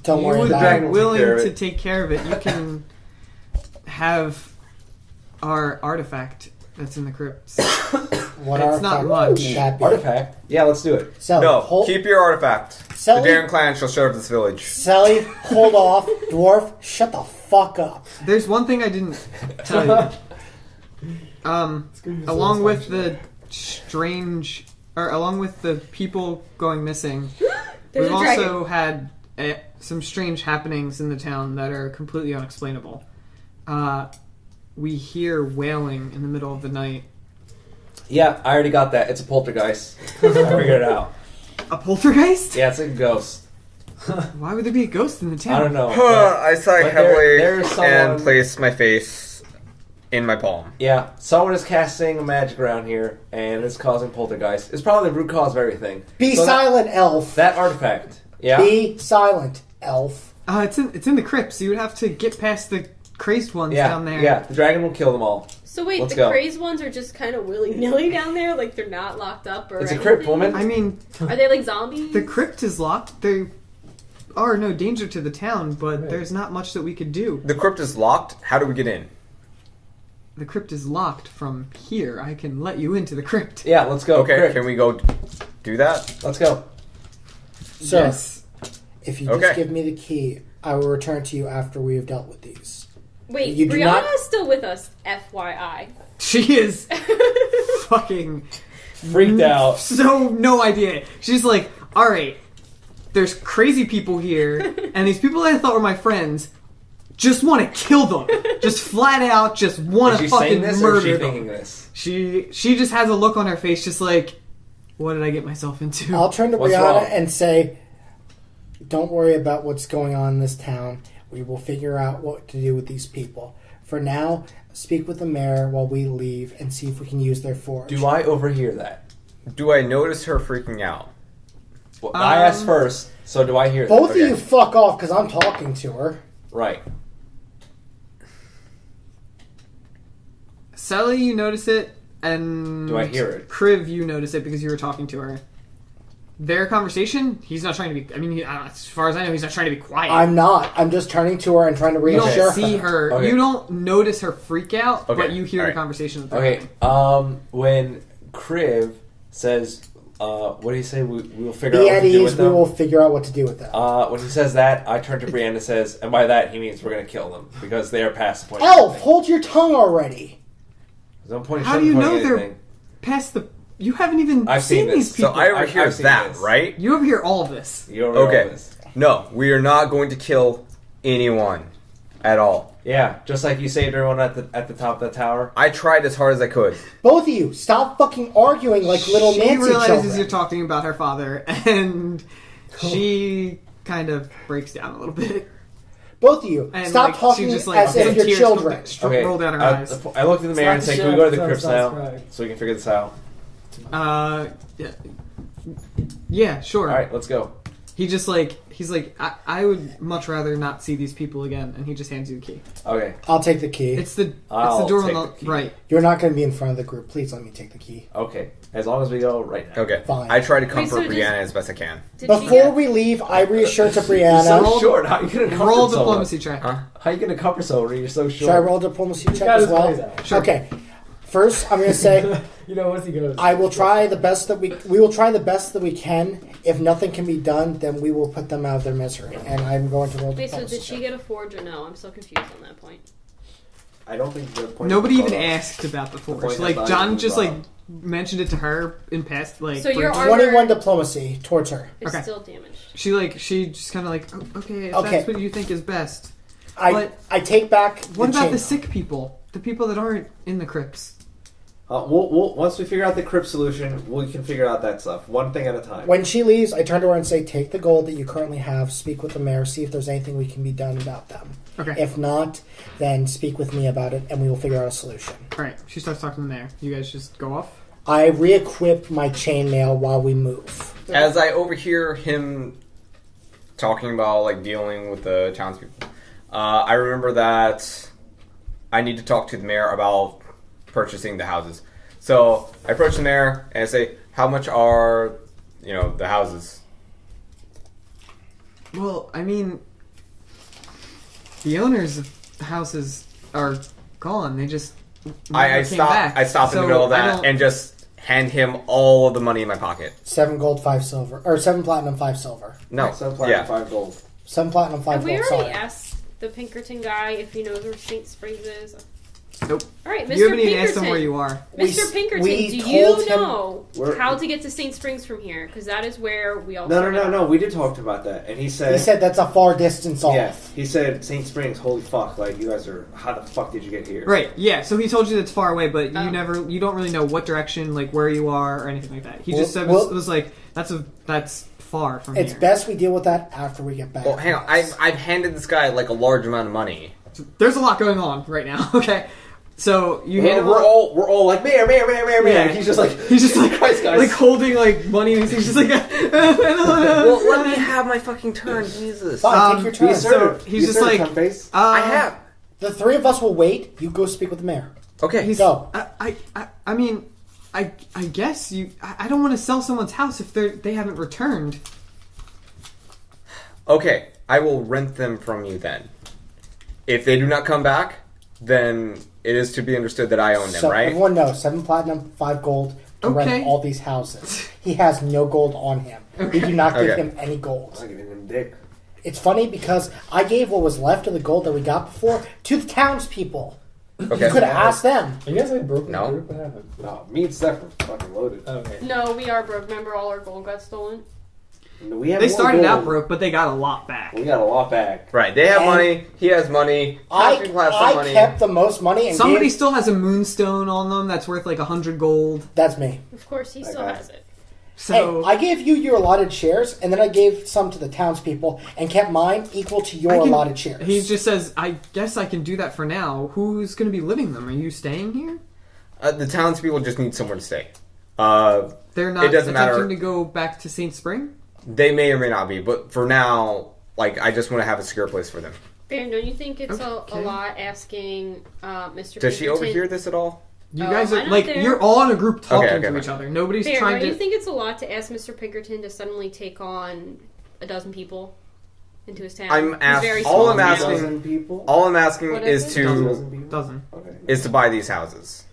Don't you worry would about dragon be it. will take willing care of to it. take care of it, you can have our artifact that's in the crypts. What It's not artifact much. would that be? Artifact? Yeah, let's do it. So, No, hold, keep your artifact. Sally, The Darren clan shall shut up this village. Sally, hold off. Dwarf, shut the fuck up. There's one thing I didn't tell you. Along with the along with the people going missing, There's we've a dragon. also had some strange happenings in the town that are completely unexplainable. We hear wailing in the middle of the night. Yeah, I already got that. It's a poltergeist. I figured it out. A poltergeist? Yeah, it's a ghost. Why would there be a ghost in the town? I don't know. I sigh but heavily there's someone- and place my face in my palm. Yeah, someone is casting magic around here, and it's causing poltergeist. It's probably the root cause of everything. Be So silent, elf. That artifact. Yeah. Be silent, elf. It's in the crypts. You would have to get past the crazed ones Yeah, down there. yeah. The dragon will kill them all. So wait, Let's the go. crazed ones are just kind of willy-nilly down there? Like they're not locked up or It's a anything? crypt, woman. I mean, Are they like zombies? the crypt is locked. They are no danger to the town, but Right. there's not much that we could do. The crypt is locked. How do we get in? The crypt is locked from here. I can let you into the crypt. Yeah, let's go. Okay, Crypt. can we go do that? Let's go. So, Yes. if you Okay. just give me the key, I will return to you after we have dealt with these. Wait, You do Brianna not- is still with us, FYI. She is fucking Freaked out. so no idea. She's like, all right, there's crazy people here, and these people that I thought were my friends just want to kill them. Just flat out, just want Is to she fucking saying this or is she murder thinking them. this? She just has a look on her face, just like, what did I get myself into? I'll turn to What's Brianna wrong? and say, don't worry about what's going on in this town. We will figure out what to do with these people. For now, speak with the mayor while we leave and see if we can use their forge. Do I overhear that? Do I notice her freaking out? Well, I asked first, so do I hear Both that? of you fuck off because I'm talking to her. Right. Sally, you notice it, and Do I hear it? Kriv, you notice it because you were talking to her. Their conversation, he's not trying to be. I mean, as far as I know, he's not trying to be quiet. I'm not. I'm just turning to her and trying to You don't reassure see her. Okay. You don't notice her freak out, Okay, but you hear the alright. conversation that they're Okay. having. When Kriv says, what do you say? We will figure Be out what at to do ease. with We them. will figure out what to do with them. When he says that, I turn to Brienne and says, and by that he means we're going to kill them because they are past the point. of Elf, anything. hold your tongue already. There's no point in How do you sugarcoating know they're anything. past the? You haven't even I've seen seen these this. people. So I overhear I've seen that, this. right? You overhear all of this. You overhear all Okay. this. No, we are not going to kill anyone. At all. Yeah, just like you saved everyone at the top of the tower. I tried as hard as I could. Both of you, stop fucking arguing like little She Nancy realizes children. you're talking about her father, and she kind of breaks down a little bit. Both of you, And stop like, talking she just, like, as if some you're tears children. roll down her eyes. I looked in the mirror and said, "Can we go to the crypt now, Crying. so we can figure this out?" Yeah, sure. All right, let's go. He's like, I would much rather not see these people again, and he just hands you the key. Okay. I'll take the key. It's the I'll door on take the the key. right. You're not going to be in front of the group. Please let me take the key. Okay. As long as we go right now. Okay. Fine. I try to Wait, comfort so just- Brianna as best I can. Did she Before get... we leave, I reassure to You're Brianna. so short. How are you gonna comfort Roll someone? diplomacy check. Huh? How are you gonna comfort someone when you're so short? Should I roll a diplomacy check got as his well? ways out. Sure. Okay. First, I'm going to say You know, once he goes. I will try the best that we will try the best that we can. If nothing can be done, then we will put them out of their misery. And I'm going to roll Wait, so diplomacy did she check. get a forge or no? I'm still confused on that point. I don't think the point. Nobody is even brought up. asked about the forge. point Like has not John even just brought like up. mentioned it to her in past. Like So your breaks. armor 21 diplomacy towards her. is Okay. still damaged. She just kind of like, oh, okay, if Okay. that's what you think is best. I take back the What about chain. the sick people? The people that aren't in the crypts? We'll once we figure out the crypt solution, we can figure out that stuff one thing at a time. When she leaves, I turn to her and say, take the gold that you currently have, speak with the mayor, see if there's anything we can be done about them. Okay. If not, then speak with me about it and we will figure out a solution. Alright, she starts talking to the mayor. You guys just go off? I re-equip my chainmail while we move. As I overhear him talking about like dealing with the townspeople, I remember that I need to talk to the mayor about purchasing the houses. So I approach the mayor and I say, "How much are the houses?" Well, I mean, the owners of the houses are gone. They just I never came back. stop in the So middle of I that don't- and just hand him all of the money in my pocket. 7 gold, 5 silver. Or 7 platinum, 5 silver. No, Some platinum, yeah. 5 gold. 7 platinum, 5 Have we gold, already sorry. asked the Pinkerton guy if he knows where St. Springs is? Nope. Alright, Mr. You haven't Pinkerton. even asked them where you are. We Mr. s- Pinkerton, we do told you him- know We're- how to get to St. Springs from here? Because that is where we all No. started out. We did talk about that, and he said. He said that's a far distance off. Yeah, he said St. Springs. Holy fuck! Like you guys are. How the fuck did you get here? Right, yeah, so he told you that's far away, but Oh. you don't really know what direction, like where you are or anything like that. He just said Well- it was like, that's far from It's here. best we deal with that after we get back. Well, hang on. I've handed this guy like a large amount of money. There's a lot going on right now, okay? So you hand him We're all like mayor. Yeah. He's just like Christ, guys. like holding like money and he's just like Well, let me have my fucking turn, Jesus. Fine, take your Be turn. assertive. so he's Be just assertive, like- Cuntface. I have. The 3 of us will wait. You go speak with the mayor. Okay. Go. I mean, I guess I don't want to sell someone's house if they haven't returned. Okay, I will rent them from you then. If they do not come back, then it is to be understood that I own them, So right? everyone knows 7 platinum, 5 gold to Okay. rent all these houses. He has no gold on him. We do not give Okay. him any gold. I'm giving him dick. It's funny because I gave what was left of the gold that we got before to the townspeople. Okay. You could have asked them. Are you guys like broken No. group? What happened? No, me and Steph are fucking loaded. Okay. No, we are broke. Remember all our gold got stolen? We have They more started gold. out broke, but they got a lot back. We got a lot back. Right, they have And- money, he has money, people have some I money. kept the most money and Somebody gave, still has a moonstone on them that's worth like 100 gold. That's me. Of course, he still Okay. has it. So Hey, I gave you your allotted shares, and then I gave some to the townspeople, and kept mine equal to your I can- allotted shares. he just says, I guess I can do that for now. Who's going to be living them? Are you staying here? The townspeople just need somewhere to stay. They're not It doesn't matter. attempting to go back to St. Spring? They may or may not be, but for now, like, I just want to have a secure place for them. Baron, don't you think it's a Okay. lot asking Mr. Does she Pinkerton- overhear this at all? You Oh, guys I'm are not like there. you're all in a group talking Okay, to fine. each other. Nobody's Baron, trying don't to. you think it's a lot to ask Mr. Pinkerton to suddenly take on a dozen people into his town? I'm He's asking- very all small I'm now. asking- Dozen people. All I'm asking What is is it? to Dozen people. Doesn't. Okay. to buy these houses.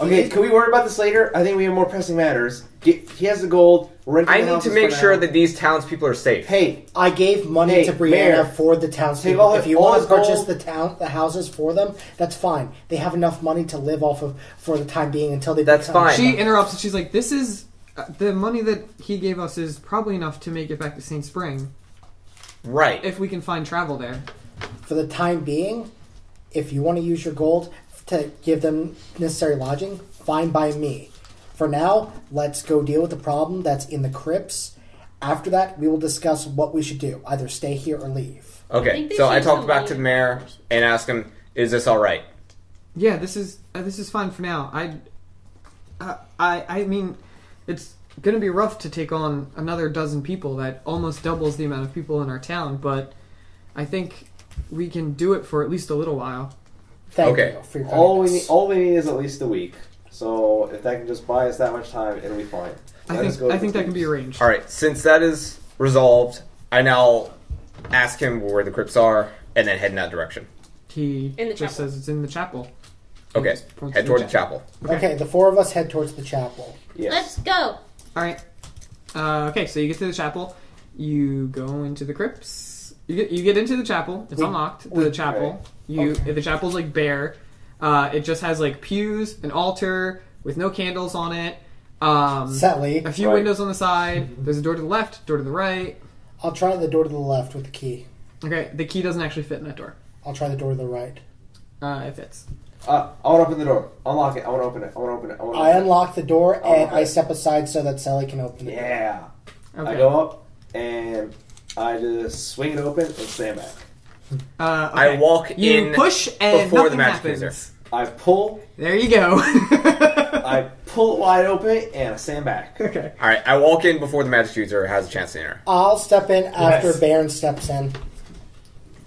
Okay, can we worry about this later? I think we have more pressing matters. He has the gold. We're renting I the need to houses make for sure now. that these townspeople are safe. Hey, I gave money Hey, to Brianna Mayor, for the take townspeople. all If you all want his to purchase gold- the houses for them, that's fine. They have enough money to live off of for the time being until they. That's become- fine. She interrupts and she's like, "This is the money that he gave us is probably enough to make it back to St. Spring Right. if we can find travel there." For the time being, if you want to use your gold to give them necessary lodging, fine by me. For now, let's go deal with the problem that's in the crypts. After that, we will discuss what we should do. Either stay here or leave. Okay, so I talked back to the mayor and asked him, is this alright? Yeah, this is fine for now. I mean, it's going to be rough to take on another dozen people. That almost doubles the amount of people in our town, but I think we can do it for at least a little while. Thank Okay. you for your All kindness. we need is at least a week. So if that can just buy us that much time, it'll be fine. I think that can be arranged. Alright, since that is resolved, I now ask him where the crypts are and then head in that direction. He In the just chapel. says it's in the chapel. Okay, head toward the chapel. Okay, the four of us head towards the chapel. Yes. Let's go. All right. Okay, so you get to the chapel. You go into the crypts. You get into the chapel. It's unlocked. The chapel. The chapel's like bare. It just has like pews, an altar with no candles on it. Sally, A few windows on the side. There's a door to the left, door to the right. I'll try the door to the left with the key. Okay, the key doesn't actually fit in that door. I'll try the door to the right. It fits. I want to open the door. Unlock it. I want to open it. I want to open it. I unlock the door and Okay. I step aside so that Sally can open it. Yeah. Okay. I go up and I just swing it open and stand back. Okay. I walk You in push and before the nothing magic happens. user. I pull. There you go. I pull it wide open and I stand back. Okay. Alright, I walk in before the magic user has a chance to enter. I'll step in after Yes. Baron steps in.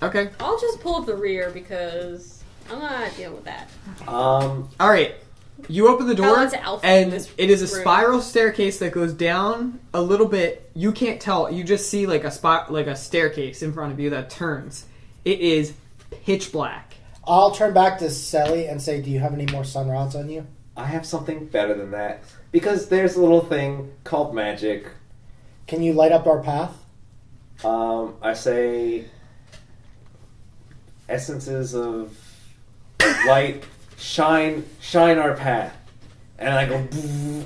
Okay. I'll just pull up the rear because I'm not dealing with that. All right. You open the How door, long's Alfie in and this it is a room? spiral staircase that goes down a little bit. You can't tell. You just see like a staircase in front of you that turns. It is pitch black. I'll turn back to Sally and say, do you have any more sun rods on you? I have something better than that. Because there's a little thing called magic. Can you light up our path? I say essences of light shine our path. And I go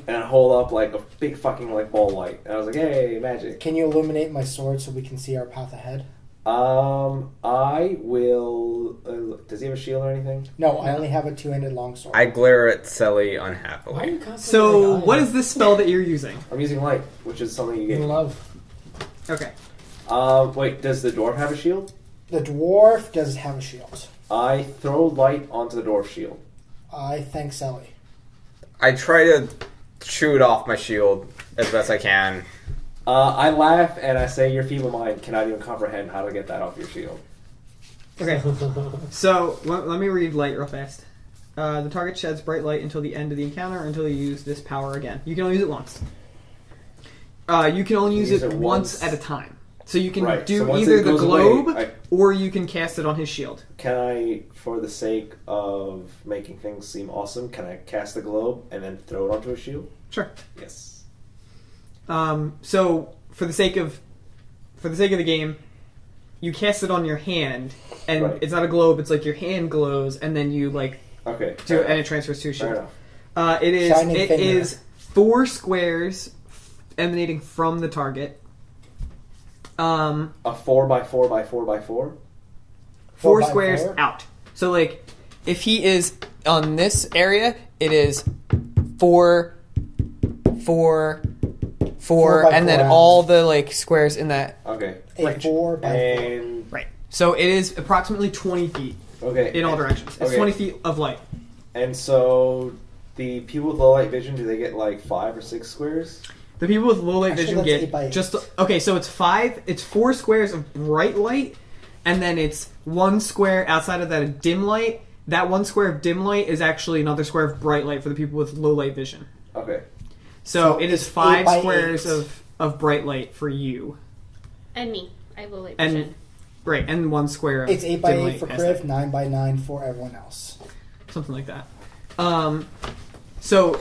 and I hold up like a big fucking like ball light. And I was like, hey, magic. Can you illuminate my sword so we can see our path ahead? I will. Does he have a shield or anything? No, I only have a two-handed longsword. I glare at Selly Why are unhappily. you constantly So, like, what is this spell that you're using? I'm using light, which is something you in get. love? Okay. Wait, does the dwarf have a shield? The dwarf does have a shield. I throw light onto the dwarf shield. I thank Sally. I try to shoot off my shield as best I can. I laugh and I say, your feeble mind cannot even comprehend how to get that off your shield. Okay. So, let me read light real fast. The target sheds bright light until the end of the encounter or until you use this power again. You can only use it once. You can only use it once at a time. So you can Right, do so once either it the goes globe away, or you can cast it on his shield. Can I, for the sake of making things seem awesome, can I cast the globe and then throw it onto a shield? Sure. Yes. So for the sake of the game, you cast it on your hand, and Right. it's not a globe. It's like your hand glows, and then you like Okay. do fair it, and it enough. transfers to your Fair shield. enough. It Shining finger. is 4 squares emanating from the target. A 4x4x4x4? 4 by squares 4? out. So like, if he is on this area, it is 4, 4, 4, by and then 4 out. all the like squares in that. Okay. A Range. 4 by 4. And, Right. So it is approximately 20 feet okay. in all directions. It's Okay. 20 feet of light. And so, the people with low light vision, do they get like 5 or 6 squares? The people with low light Actually, vision that's get 8 by 8. just okay. So it's 4 squares of bright light, and then it's 1 square outside of that of dim light. That 1 square of dim light is actually another square of bright light for the people with low light vision. Okay. So So it is it's 5 8 by squares 8. of bright light for you, And me. I have low light and vision. right, and 1 square of It's 8 by dim 8 light for past Kriv, that. 9 by 9 for everyone else. Something like that. So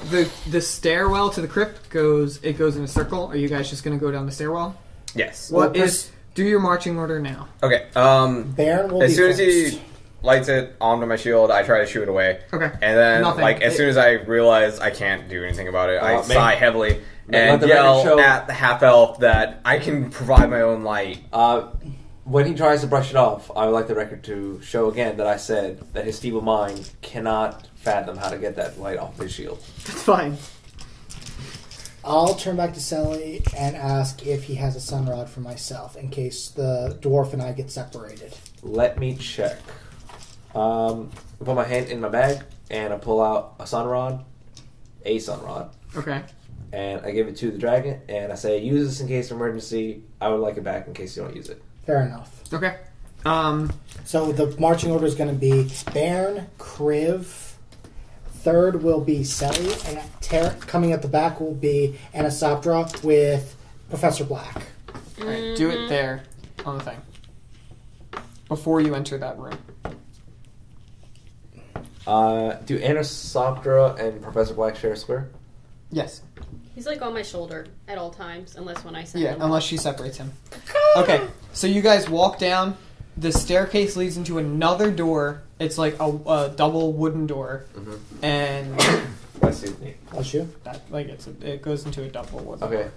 the stairwell to the crypt goes in a circle. Are you guys just going to go down the stairwell? Yes. What Well, is do your marching order now? Okay. Baron will As be soon as first. he lights it onto my shield, I try to shoot it away. Okay. And then, Nothing. like, as soon as I realize I can't do anything about it, I make- sigh heavily let and the record yell show- at the half elf that I can provide my own light. when he tries to brush it off, I would like the record to show again that I said that his feeble mind cannot fathom how to get that light off his shield. That's fine. I'll turn back to Sally and ask if he has a sun rod for myself in case the dwarf and I get separated. Let me check. I put my hand in my bag and I pull out a sun rod. Okay. And I give it to the dragon and I say, use this in case of emergency. I would like it back in case you don't use it. Fair enough. Okay. So the marching order is going to be Bairn, Kriv. Third will be Sally, and coming at the back will be Anasabdra with Professor Black. Alright, do it there on the thing. Before you enter that room. Do Anasabdra and Professor Black share a square? Yes. He's like on my shoulder at all times, unless when I send Yeah, him. unless she separates him. Okay, so you guys walk down. The staircase leads into another door. It's like a double wooden door, and Let's see. I'll shoot. it goes into a double wooden. Okay.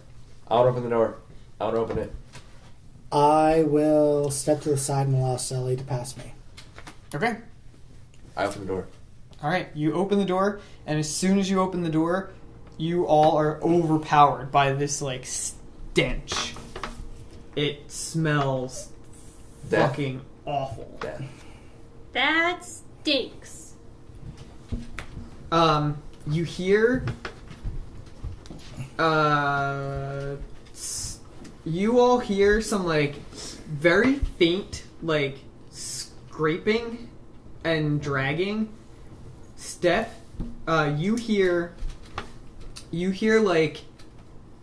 I want to open the door. I want to open it. I will step to the side and allow Sally to pass me. Okay. I open the door. All right. You open the door, and as soon as you open the door, you all are overpowered by this like stench. It smells Death. fucking awful. Death. That stinks. You hear, you all hear some, like, very faint, like, scraping and dragging. Steph, you hear, like,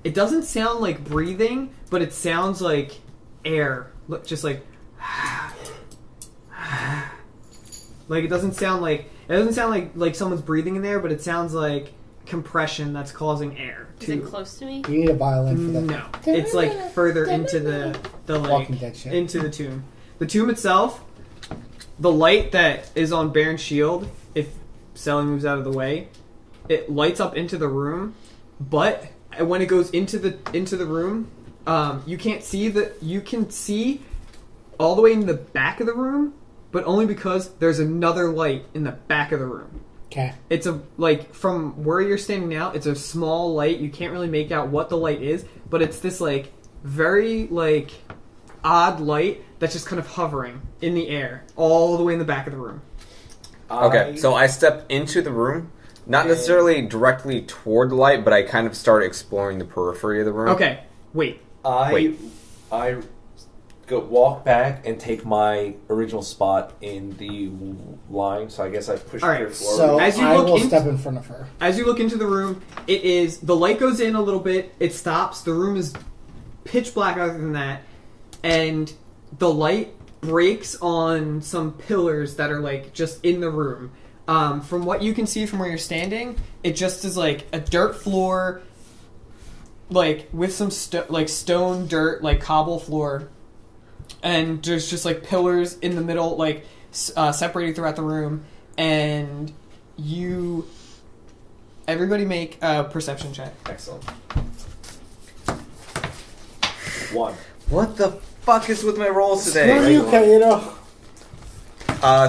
it doesn't sound like breathing, but it sounds like air. Just like, like it doesn't sound like someone's breathing in there, but it sounds like compression that's causing air. Is it close to me? You need a violin for that. No, it's like further into the like Walking Dead shit. into the tomb. The tomb itself, the light that is on Baron's shield, if Sally moves out of the way, it lights up into the room, but when it goes into the room, you can't see you can see all the way in the back of the room, but only because there's another light in the back of the room. Okay. It's from where you're standing now, it's a small light. You can't really make out what the light is, but it's this like very like odd light that's just kind of hovering in the air all the way in the back of the room. Okay, so I step into the room, not necessarily directly toward the light, but I kind of start exploring the periphery of the room. Okay, wait. I go walk back and take my original spot in the line. So I guess I push her forward. So As you I look will in- step in front of her. As you look into the room, the light goes in a little bit, it stops, the room is pitch black other than that, and the light breaks on some pillars that are like just in the room. From what you can see from where you're standing, it just is like a dirt floor, like with some stone dirt, like cobble floor, and there's just like pillars in the middle, like separating throughout the room, and everybody make a perception check. Excellent. 1. What the fuck is with my rolls today? Screw you, Kaito.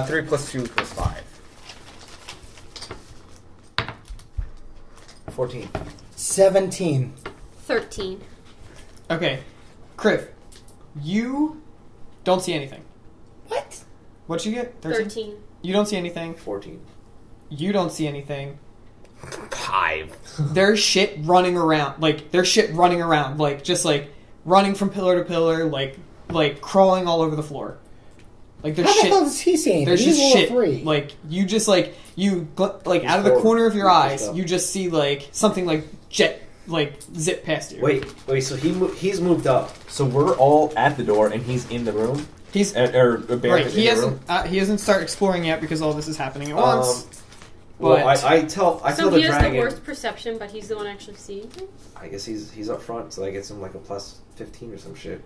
3 plus 2 plus 5. 14. 17. 13. Okay, Kriv, you don't see anything. What? What'd you get? 13. You don't see anything. 14. You don't see anything. 5. There's shit running around. Like, just like running from pillar to pillar, like crawling all over the floor. Like, there's How shit. the hell does he see anything? There's He's just level shit. 3. Like, you just out of the forward. corner of your Push eyes, up. you just see like something like zip past you. Wait. So he's moved up. So we're all at the door, and he's in the room. He's Baron right. is He in the room. hasn't started exploring yet because all this is happening at once. Well, But- I tell So the he has dragon. the worst perception, but he's the one actually seeing things? I guess he's up front, so that gets him like a plus 15 or some shit.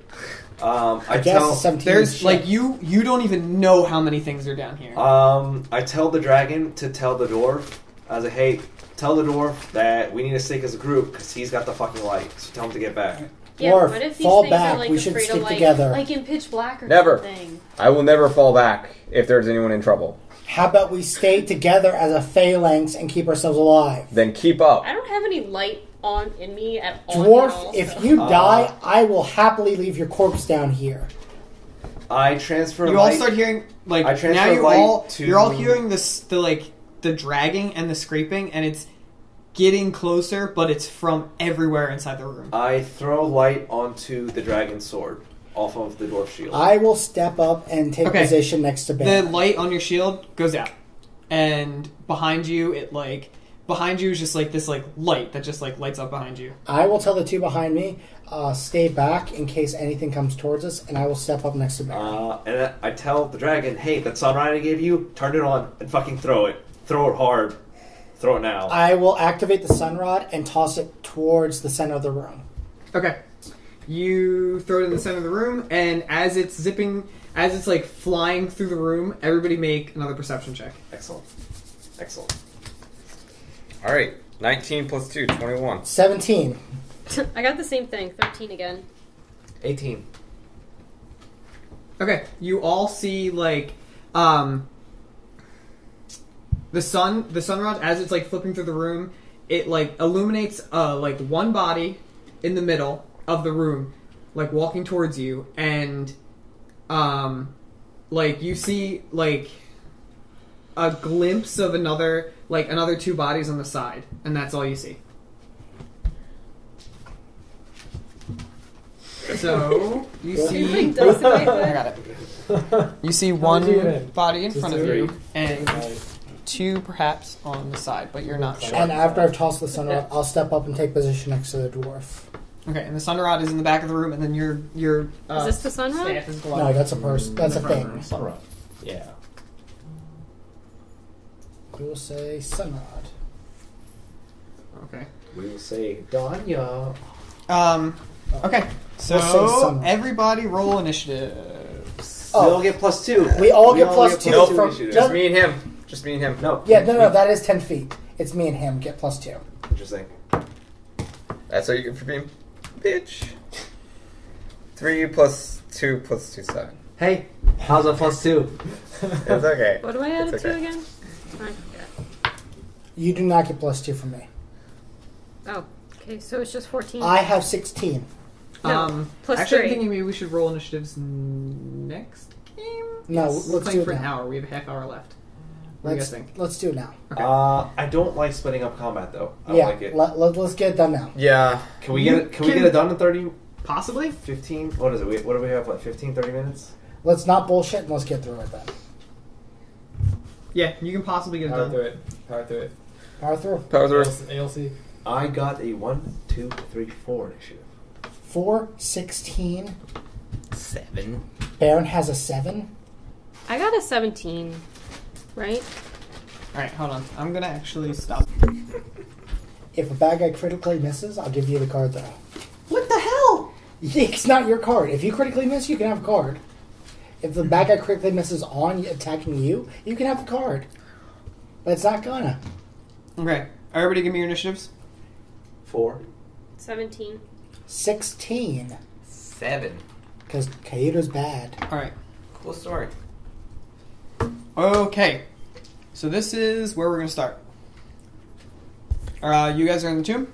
I I guess tell 17 is There's shit. like you don't even know how many things are down here. I tell the dragon to tell the dwarf. I was like, hey, tell the dwarf that we need to stick as a group because he's got the fucking light. So tell him to get back. Yeah, Dwarf, what if these fall things back. are like We should afraid stick of like, together. like in Pitch Black or Never. something? I will never fall back if there's anyone in trouble. How about we stay together as a phalanx and keep ourselves alive? Then keep up. I don't have any light on in me at all. Dwarf, now, if so- you die, I will happily leave your corpse down here. I transfer. You all light- start hearing like I transfer now light to- you're all hearing the dragging and the scraping, and it's getting closer, but it's from everywhere inside the room. I throw light onto the dragon sword off of the dwarf shield. I will step up and take Okay. position next to The Ben. light on your shield goes out, and behind you is just like this like light that just like lights up behind you. I will tell the two behind me, stay back in case anything comes towards us, and I will step up next to Ben. And I tell the dragon, hey, that sunrise I gave you, turn it on and fucking throw it. Throw it hard. Throw it now. I will activate the sunrod and toss it towards the center of the room. Okay. You throw it in the center of the room, and as it's like flying through the room, everybody make another perception check. Excellent. All right. 19 plus 2, 21. 17. I got the same thing. 13 again. 18. Okay, you all see like the sunrod as it's like flipping through the room. It like illuminates like one body in the middle of the room, like walking towards you, and like you see like a glimpse of another two bodies on the side, and that's all you see. So you see. Like, does it like I that? got it. You see How one did you get in? body in Just front of three. you, and Nice. two perhaps on the side, but you're not sure. And after I've tossed the sunrod, I'll step up and take position next to the dwarf. Okay, and the sunrod is in the back of the room, and then your Is this the sunrod? staff is glowing. No, that's a person. That's a In the front thing. room. Sunrise. Yeah. We will say sunrod. Okay. We will say, Danya. Okay. So We'll say sunrod. everybody roll initiative. Oh. We all get +2. We all get plus two Nope. from. initiative. Just me and him. Just me and him. No. Yeah, no, that is 10 feet. It's me and him. Get plus 2. Interesting. That's what you get for being bitch. 3 plus 2 plus 2, 7. Hey, how's a +2? It's okay. What do I add it It's to okay. again? I forget. You do not get plus 2 from me. Oh, okay, so it's just 14. I have 16. No, plus actually, 3. I'm thinking maybe we should roll initiatives next game. No, Yes, we're let's playing do it for an now. hour. We have a half hour left. What do you guys think? Let's do it now. Okay. I don't like splitting up combat though. I don't Yeah, like it. let's get it done now. Yeah. Can we get it? Can we get it done in 30, Possibly. 15? What is it? What do we have? Like 15, 30 minutes? Let's not bullshit and let's get through it then. Yeah, you can possibly get it Power done. through it. Power through it. Power through. Power through. ALC. I got a 1, 2, 3, 4 initiative. 4, 16. 7. Baron has a 7. I got a 17, right? All right, hold on. I'm gonna actually stop. If a bad guy critically misses, I'll give you the card though. What the hell? It's not your card. If you critically miss, you can have a card. If the bad guy critically misses on attacking you, you can have the card. But it's not gonna. Okay, everybody, give me your initiatives. 4. 17. 16. 7. Because Kaido's bad. All right. Cool story. Okay, so this is where we're gonna start. You guys are in the tomb.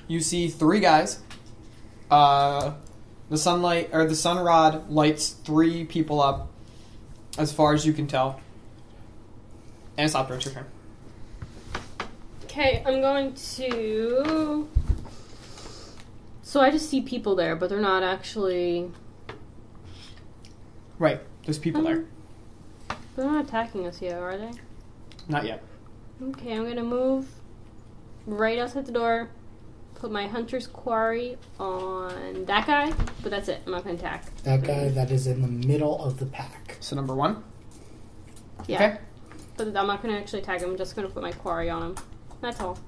You see 3 guys. The sunrod lights 3 people up, as far as you can tell. And it's operator turn. Okay, I'm going to... So I just see people there, but they're not actually... Right, there's people there. They're not attacking us yet, are they? Not yet. Okay, I'm gonna move right outside the door, put my Hunter's Quarry on that guy, but that's it. I'm not gonna attack. That guy that is in the middle of the pack. So number 1. Yeah. Okay. But I'm not gonna actually attack him, I'm just gonna put my Quarry on him. That's all.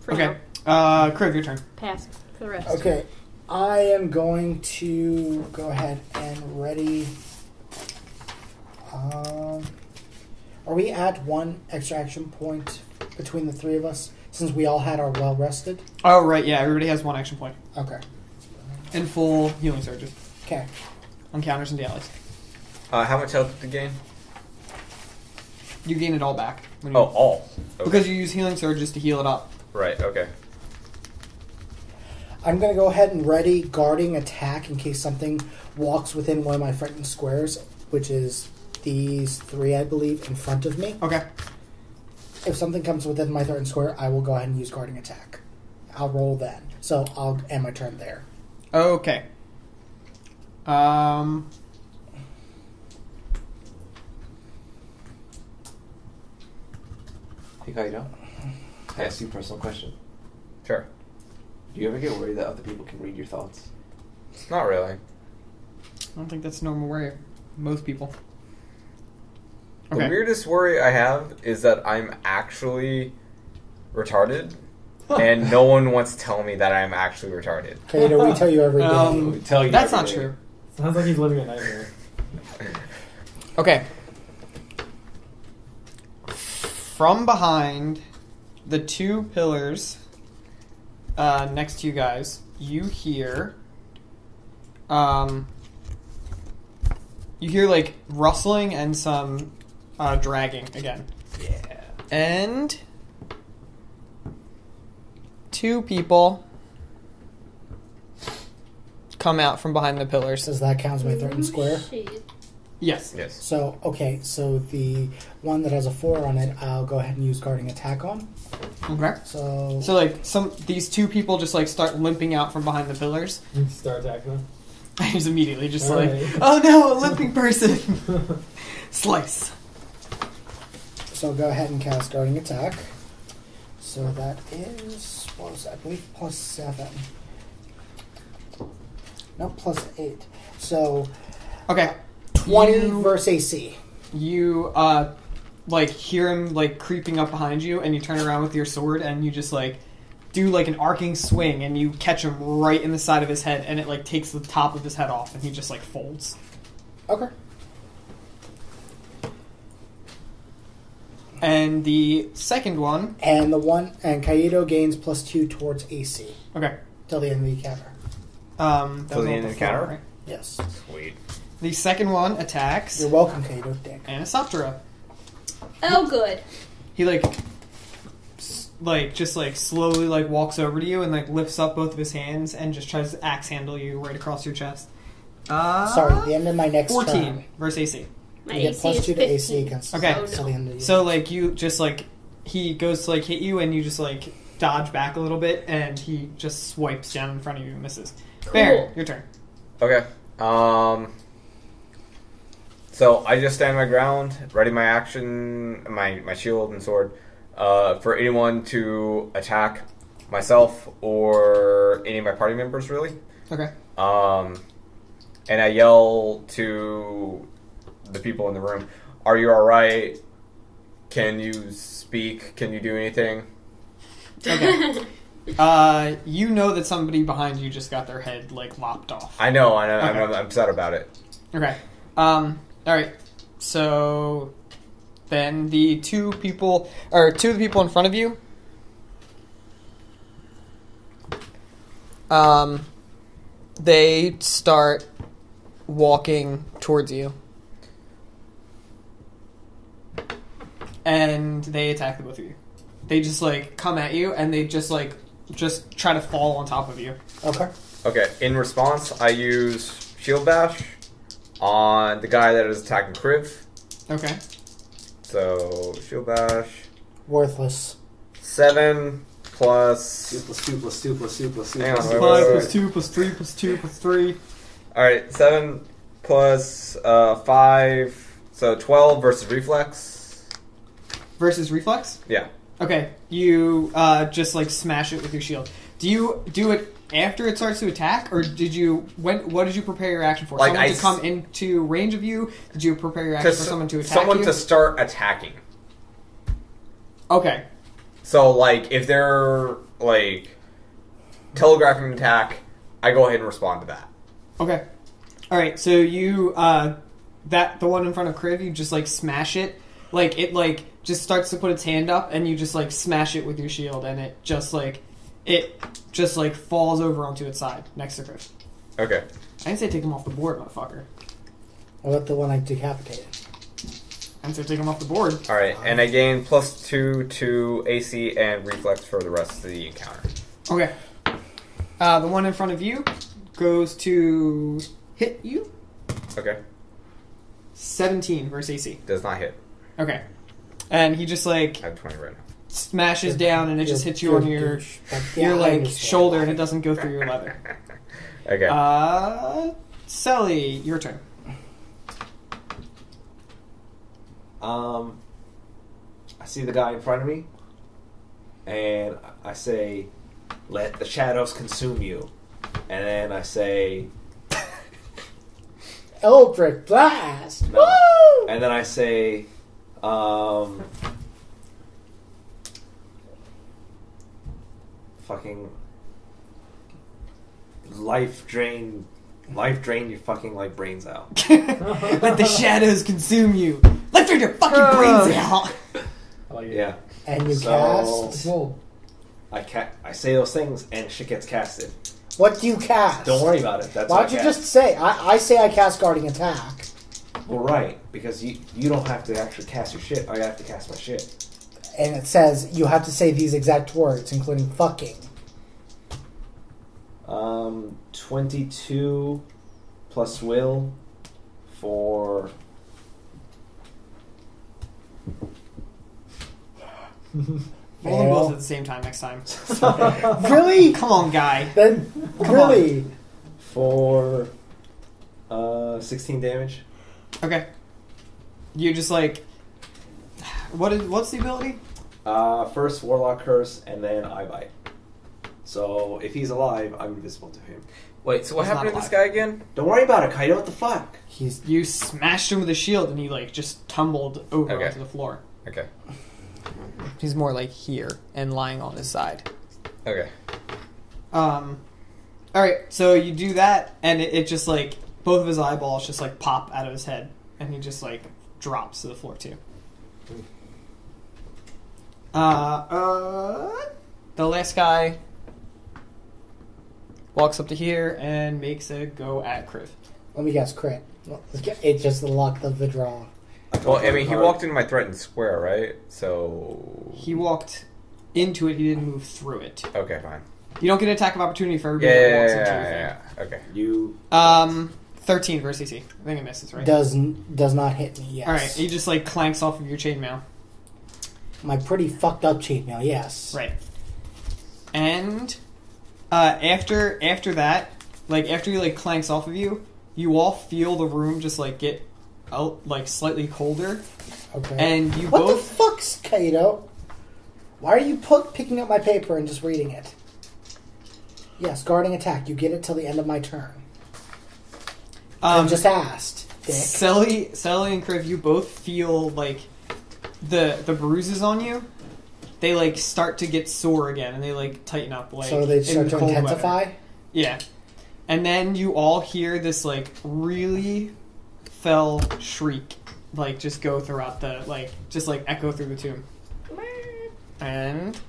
For Okay. now. Kriv, your turn. Pass for the rest. Okay. I am going to go ahead and ready. Are we at 1 extra action point between the 3 of us since we all had our well rested? Oh, right, yeah, everybody has 1 action point. Okay. and full healing surges Okay. on counters and dailies. How much health did you gain? You gain it all back. When you, Oh, all. Okay. Because you use healing surges to heal it up. Right, okay. I'm going to go ahead and ready guarding attack in case something walks within one of my frightened squares, which is these 3, I believe, in front of me. Okay. If something comes within my threatened square, I will go ahead and use guarding attack. I'll roll then. So I'll end my turn there. Okay. Hey, Kaido. I ask you a personal question. Sure. Do you ever get worried that other people can read your thoughts? Not really. I don't think that's a normal worry of most people. The Okay. weirdest worry I have is that I'm actually retarded, and no one wants to tell me that I'm actually retarded. Kaido, we tell you every day. We tell you That's every not day. true. Sounds like he's living a nightmare. Okay. From behind the 2 pillars next to you guys, you hear like rustling and some dragging again. Yeah. And 2 people come out from behind the pillars. Does that count as my threatened square? Shit. Yes. Yes. So, okay, so the one that has a 4 on it, I'll go ahead and use guarding attack on. Okay. So, So like these 2 people just like start limping out from behind the pillars. Start attacking them. He's immediately just All like, right. oh no, a limping person. Slice. so go ahead and cast guarding attack. So that is, what was that? I believe plus 7. No, plus 8. So, Okay. 20 You- versus AC. You like hear him like creeping up behind you, and you turn around with your sword, and you just like do like an arcing swing, and you catch him right in the side of his head, and it like takes the top of his head off, and he just like folds. Okay. And the second one, And Kaido gains plus 2 towards AC okay, till the end of the encounter. that Till was the all end of the before, encounter? right? Yes. Sweet. The second one attacks You're welcome, Kaido, dick. Anisoptera. Oh, good. He like just like slowly like walks over to you and like lifts up both of his hands and just tries to axe handle you right across your chest. Sorry, the end of my next 14 turn. versus AC. My You get AC plus is 2 to 15. AC against Okay. Oh, till no. the end of the So like you just like he goes to like hit you and you just like dodge back a little bit and he just swipes down in front of you and misses. Cool. Baron, your turn. Okay. So I just stand my ground, ready my action, my shield and sword, for anyone to attack myself or any of my party members, really. Okay. And I yell to the people in the room, "Are you all right? Can you speak? Can you do anything?" Okay. You know that somebody behind you just got their head like lopped off. I know. Okay. I'm upset about it. Okay. All right. So then the two of the people in front of you. They start walking towards you. And they attack the both of you. They just like come at you and they just try to fall on top of you. Okay. Okay. In response, I use shield bash on the guy that is attacking Kriv. Okay. So shield bash Worthless. 7 plus. 2 plus 2 plus 2 plus 2 plus 2 Hang on, plus wait, 2. 5 wait, plus wait. 2 plus 3 plus 2 plus 3. All right, 7 plus 5, so 12 versus reflex. Versus reflex? Yeah. Okay, you just like smash it with your shield. Do you do it after it starts to attack, or did you? What did you prepare your action for? Like, Someone I to come into range of you? Did you prepare your action for someone to attack you? to start attacking. Okay, So like, if they're like telegraphing an attack, I go ahead and respond to that. okay, all right. So you the one in front of Kriv, you just like smash it, like it like just starts to put its hand up, and you just like smash it with your shield, and it just like falls over onto its side next to Kriv. Okay. I didn't say take him off the board, motherfucker. What about the one I decapitated? I didn't say take him off the board. Alright, and I gain +2 to AC and reflex for the rest of the encounter. Okay. The one in front of you goes to hit you. Okay. 17 versus AC. Does not hit. Okay. And he just like I have 20 right now. smashes down and it just hits you on your like shoulder and it doesn't go through your leather. Okay. Sully, your turn. I see the guy in front of me, and I say, "Let the shadows consume you," and then I say, Eldritch Blast! no. Woo! And then I say, fucking life drain your fucking like brains out. Let the shadows consume you. Let your fucking brains out. I like it. Yeah. And you So- cast. Whoa. I say those things and shit gets casted. What do you cast? Don't worry about it. That's Why what don't you I cast. just say? I say I cast Guarding Attack. Well, right, because you don't have to actually cast your shit. I have to cast my shit. And it says you have to say these exact words, including fucking. 22 plus will for Roll them both at the same time next time. Really? Come on, guy. Then Come really? for 16 damage. Okay. You just like what's the ability? First Warlock Curse, and then Eye Bite. So if he's alive, I'm invisible to him. Wait, so what He's happened to not this alive. guy again? Don't worry about it, Kaido. What the fuck? You smashed him with a shield and he like just tumbled over Okay. onto the floor. Okay. He's more like here and lying on his side. Okay. Alright, so you do that and it just like both of his eyeballs just like pop out of his head and he just like drops to the floor too. The last guy walks up to here and makes a go at Kriv. Let me guess, crit. It's just the luck of the draw. Well, I mean, he walked into my threatened square, right? So... He walked into it, he didn't move through it. Okay, fine. You don't get an attack of opportunity for everybody that walks into your Yeah. Okay. You 13 versus CC. I think it misses, right? Does not hit me. Yes. Alright, he just like clanks off of your chainmail. My pretty fucked up chainmail. Yes. Right. And after that, like after he like clanks off of you, you all feel the room just like get like slightly colder, Okay. and you What both. the fuck's Kaido? Why are you picking up my paper and just reading it? Yes, Guarding Attack. You get it till the end of my turn. I just asked, Dick. Sully and Kriv, you both feel like the bruises on you. They like start to get sore again, and they like tighten up. Like So they in start the to cold intensify? weather. Yeah, and then you all hear this like really fell shriek, like just go throughout the like just like echo through the tomb, and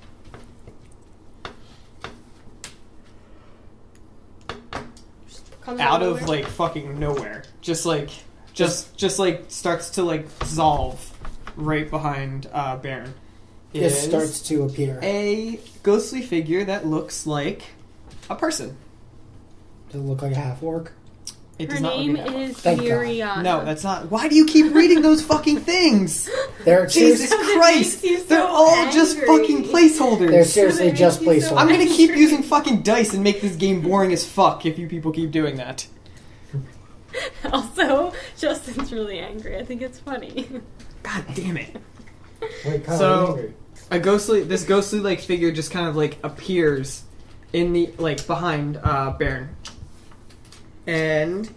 Comes out out of over. like fucking nowhere, just like starts to like dissolve right behind Baron. It is starts to appear. a ghostly figure that looks like a person. Does it look like a half-orc? It Her does not look name like that. is Thank God. Miriana. No, that's not. Why do you keep reading those fucking things? They're Jesus seriously, Because it Christ! makes you so They're all just angry. fucking placeholders. they're seriously Because it just makes you so placeholders. I'm gonna keep angry. using fucking dice and make this game boring as fuck if you people keep doing that. Also, Justin's really angry. I think it's funny. God damn it. Wait, Kyle, So- I'm angry. This ghostly like figure just kind of like appears in the like behind Baron, and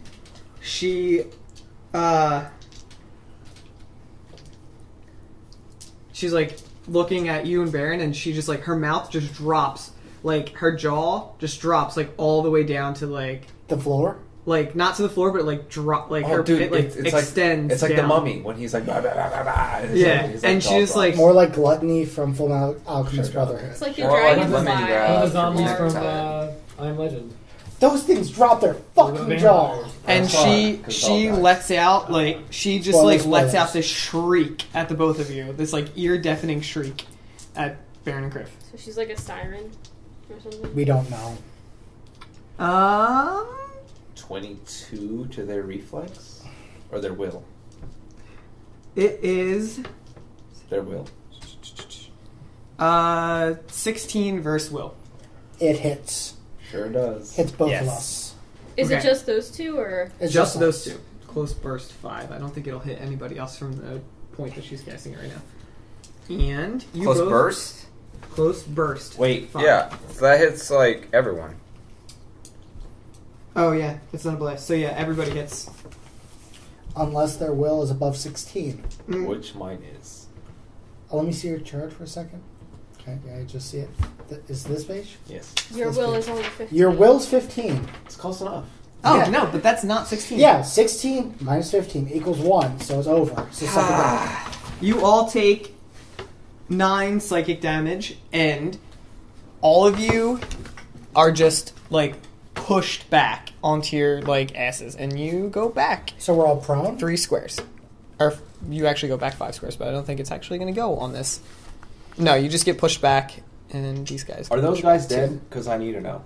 she's like looking at you and Baron, and she just like her mouth just drops, like her jaw just drops like all the way down to like The floor? not to the floor, but like drop like Oh, her dude, it like it's extends. It's like down. the mummy when he's like, bah, bah, bah, bah, bah, and Yeah, he's and jaw she just, drops. like- More like Gluttony from Full Alchemist Sure, Brotherhood. It's like the Or like dragonfly. lemon One of grass the zombies from from Time. I Am Legend. Those things drop their fucking jaw. And she lets out, like, she just, Spoilers, lets spoilers. out this shriek at the both of you. This, like, ear-deafening shriek at Baron and Criff. So she's like a siren or something. We don't know. 22 to their reflex? Or their will? It is, Their will. 16 versus Will. It hits. Sure does. Hits both of Yes. us. Is it Okay. just those two, or It's Just those us. two. Close burst 5. I don't think it'll hit anybody else from the point that she's casting it right now. And you Close both... burst? Close burst. Wait, 5. Yeah. So that hits, like, everyone. Oh, yeah. It's not a blast. So, yeah, everybody hits. Unless their will is above 16. which mine is. Oh, let me see your chart for a second. Okay, yeah, I just see it. Is this page? Yes. your This will big. is only 15? Your will's 15. It's close enough. Oh, Yeah. no, but that's not 16. Yeah, 16 minus 15 equals 1, so it's over. So suck it down. You all take 9 psychic damage, and all of you are just, like, pushed back onto your, like, asses, and you go back So we're all prone? 3 squares. Or you actually go back 5 squares, but I don't think it's actually going to go on this. No, you just get pushed back, and these guys. Are get those pushed guys back, too. dead? Because I need to know.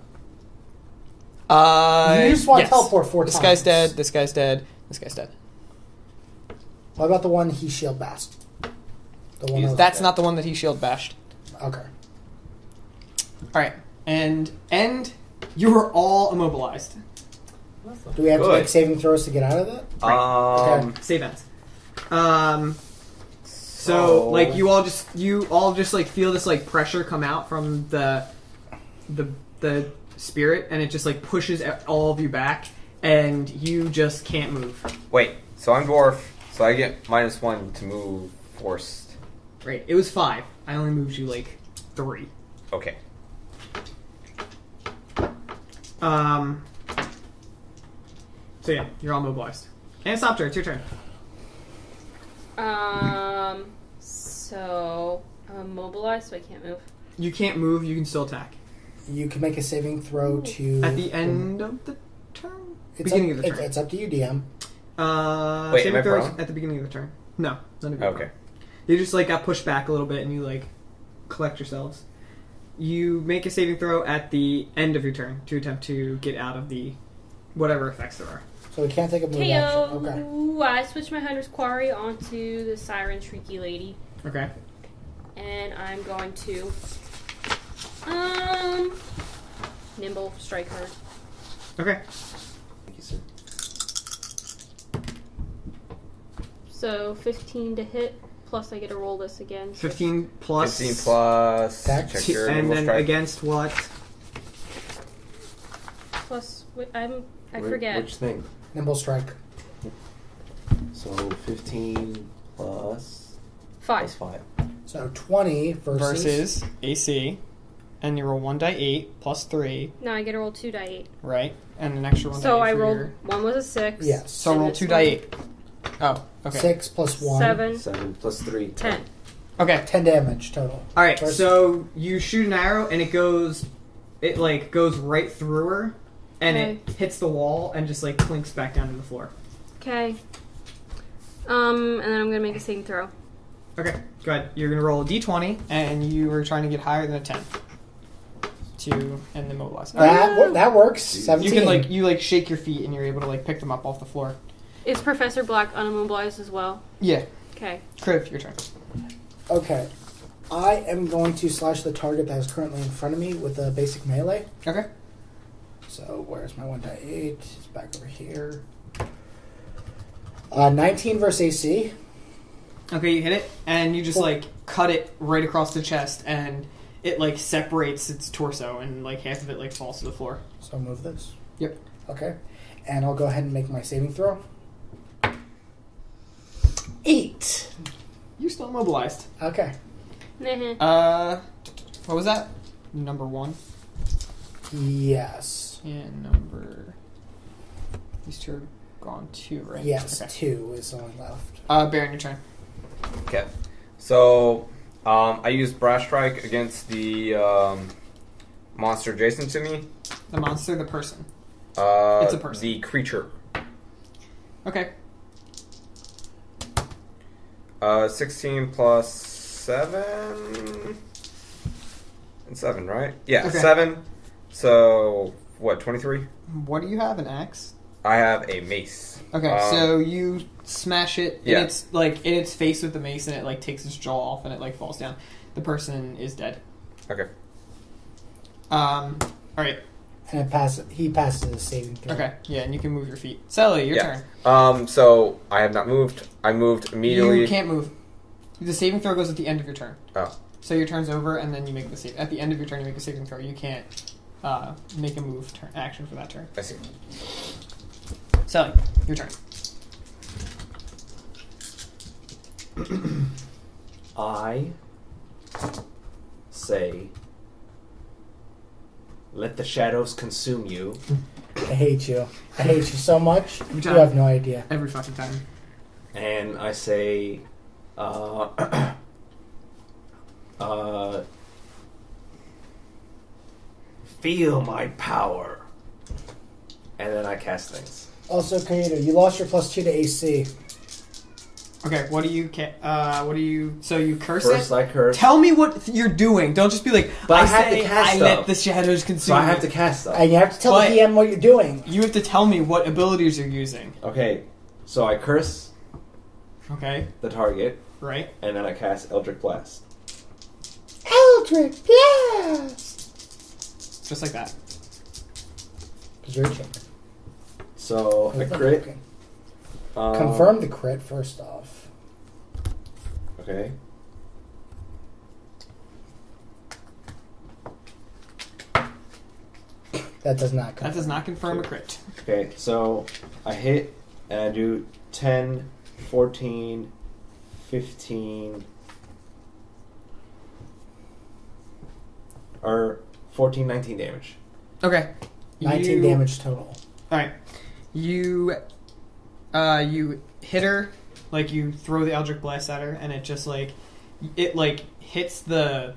You just want to yes. teleport 4 times. This guy's dead. This guy's dead. This guy's dead. What about the one he shield bashed? The one that was That's dead. not the one that he shield bashed. Okay. All right, and you are all immobilized. Do we have to Good. make saving throws to get out of that? Um, Save ends. So like you all just like feel this like pressure come out from the spirit, and it just like pushes all of you back, and you just can't move. wait, so I'm dwarf, so I get -1 to move forced. Right? It was 5. I only moved you like 3. Okay. So yeah, you're all mobilized. And it's Opter, it's your turn. So I'm immobilized, so I can't move. You can't move. You can still attack You can make a saving throw to... at the end of the turn. It's Beginning up, of the turn. It's up to you, DM. Wait, saving am I throws prone? at the beginning of the turn. No, none of you. are Okay. prone. You just like got pushed back a little bit, and you like collect yourselves. You make a saving throw at the end of your turn to attempt to get out of the whatever effects there are. So we can't take a move action. Okay. KO. I switch my Hunter's Quarry onto the Siren Shrieky Lady. Okay. And I'm going to Nimble Strike her. Okay. Thank you, sir. So 15 to hit, plus I get to roll this again. 15 plus. 15 plus. Dex. Check your And nimble then strike. against what? Plus, I Wh- forget. Which thing? Nimble strike. So 15 plus 5. 5. So 20 Versus AC. And you roll 1d8 plus 3, Now I get to roll 2d8. right? And an extra 1d8 So I for rolled, your... one was a 6. Yes. So and roll this 2d8. Oh, okay. 6 plus 1. 7, 7 plus 3. 10. Okay. 10 damage total. All right. Versus- So you shoot an arrow, and it goes right through her, and it hits the wall and just like clinks back down to the floor. Okay. And then I'm going to make a saving throw. Okay. Go ahead. You're going to roll a d20, and you were trying to get higher than a 10. To end the mobilize. That works. You 17. can you shake your feet, and you're able to like pick them up off the floor. Is Professor Black unimmobilized as well? Yeah. Okay. Criv, your turn. Okay. I am going to slash the target that is currently in front of me with a basic melee. Okay. So where's my 1d8? It's back over here. 19 versus AC. Okay, you hit it, and you just like cut it right across the chest, and it like separates its torso, and like half of it like falls to the floor. So I'll move this. Yep. Okay. And I'll go ahead and make my saving throw. 8. You're still immobilized. Okay. What was that? Number 1. Yes. And number... These two are gone too, right? Yes, Okay. 2 is only left. Baron, your turn. Okay. So, I used Brash Strike against the monster adjacent to me. The monster, the person. It's a person. The creature. Okay. 16 plus 7... And 7, right? Yeah, Okay. 7. So, what, 23? What do you have? An axe? I have a mace. Okay, so you smash it Yeah. in its in its face with the mace, and it like takes its jaw off, and it like falls down. The person is dead. Okay. All right. And he passes the saving throw. Okay. Yeah, and you can move your feet. Sally, your Yeah. turn. So, I have not moved. I moved immediately. You can't move. The saving throw goes at the end of your turn. Oh. So your turn's over, and then you make the save. At the end of your turn, you make a saving throw. You can't make a move action for that turn. I see. Sally, your turn. I say, let the shadows consume you. I hate you. I hate you so much. Every You time. have no idea. Every fucking time. And I say, feel my power. And then I cast things. Also, Kaito, you lost your +2 to AC. Okay, what do you? So you curse First it. I curse. Tell me what you're doing. Don't just be like, But I I have to say cast I stuff. let the shadows consume. So I have you." to cast stuff. And you have to tell But- the DM what you're doing. You have to tell me what abilities you're using. Okay, so I curse Okay, the target, right? and then I cast Eldritch Blast. Eldritch Blast! Just like that. Because you're a chamber. So I crit. Okay. Confirm the crit first off. Okay. That does not confirm. That does not confirm a crit. Okay, so I hit and I do 10, 14, 15, or 14, 19 damage. Okay. 19 damage total. Alright. You hit her, like you throw the Eldritch Blast at her, and it just like hits her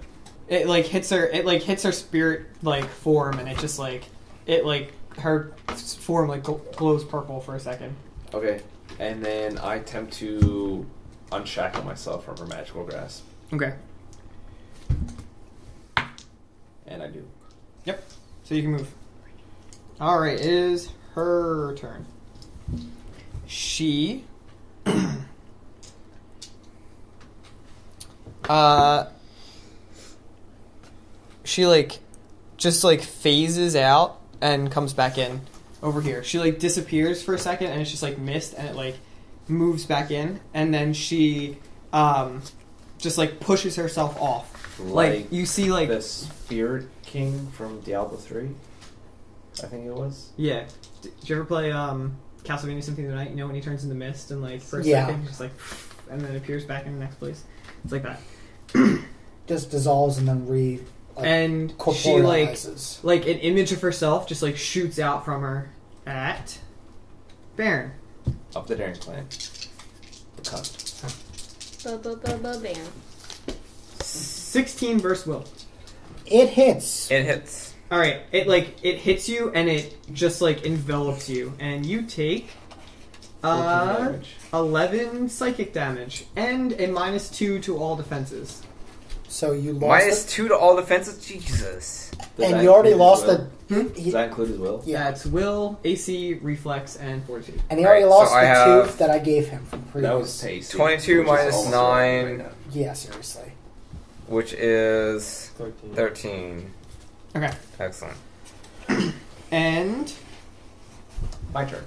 spirit like form, and it just like her form like glows purple for a second. Okay, and then I attempt to unshackle myself from her magical grasp, Okay. and I do. Yep. So you can move. Alright, it is her turn. She she like just like phases out and comes back in over here. She like disappears for a second, and it's just like mist, and it like moves back in, and then she just like pushes herself off. Like you see like the Spirit King from Diablo 3, I think it was. Yeah. Did you ever play Castlevania Symphony of the Night? You know when he turns into mist and like for a Yeah. second, just like, and then appears back in the next place. It's like that. Just dissolves and then And she like corporealizes. an image of herself just like shoots out from her at Baron. Of the Daring Clan. The cunt. Bam. 16 versus Will. It hits. It hits. All right, it hits you and it just like envelops you, and you take 14 damage. 11 psychic damage and a -2 to all defenses. So you lost -2 to all defenses? Jesus. Does and that you already include lost his the... will? Does that include his will? Yeah. That's Will, AC, Reflex, and Fortitude. And he already Alright, lost so I the have- tooth that I gave him from previous. That was tasty. 22 which is minus almost 9. right now. Yeah, seriously. Which is 13. 13. Okay. Excellent. And My turn.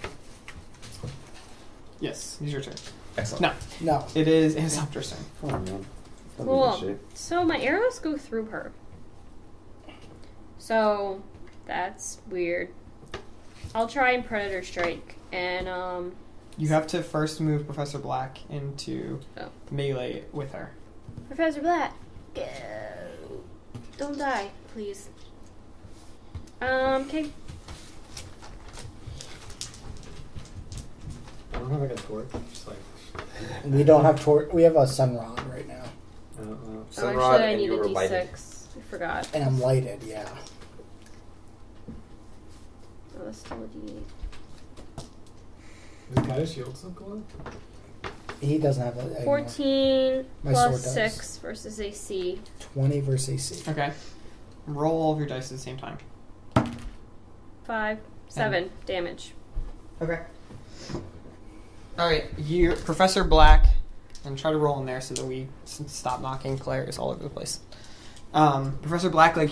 yes, it's your turn. Excellent. No. No. It is Ancestor's turn. Come on, man. Don't do Cool. this shit. So my arrows go through her. So that's weird. I'll try and Predator Strike. And, You have to first move Professor Black into Oh. melee with her. Professor Black, go. Don't die, please. Okay. I don't have like a torch. Just like, We don't have we have a sun rod right now. I don't know. Oh, Sunrod, actually, I and need you a were lighted. D6. I forgot. And I'm lighted, yeah. that's still a D8. Does Kai's shield still go up? He doesn't have that. 14 My plus sword does. 6 versus AC. 20 versus AC. Okay. Roll all of your dice at the same time. 5, 7 damage. Okay. Alright, you, Professor Black, and try to roll in there so that we stop knocking Claire's all over the place. Professor Black, like,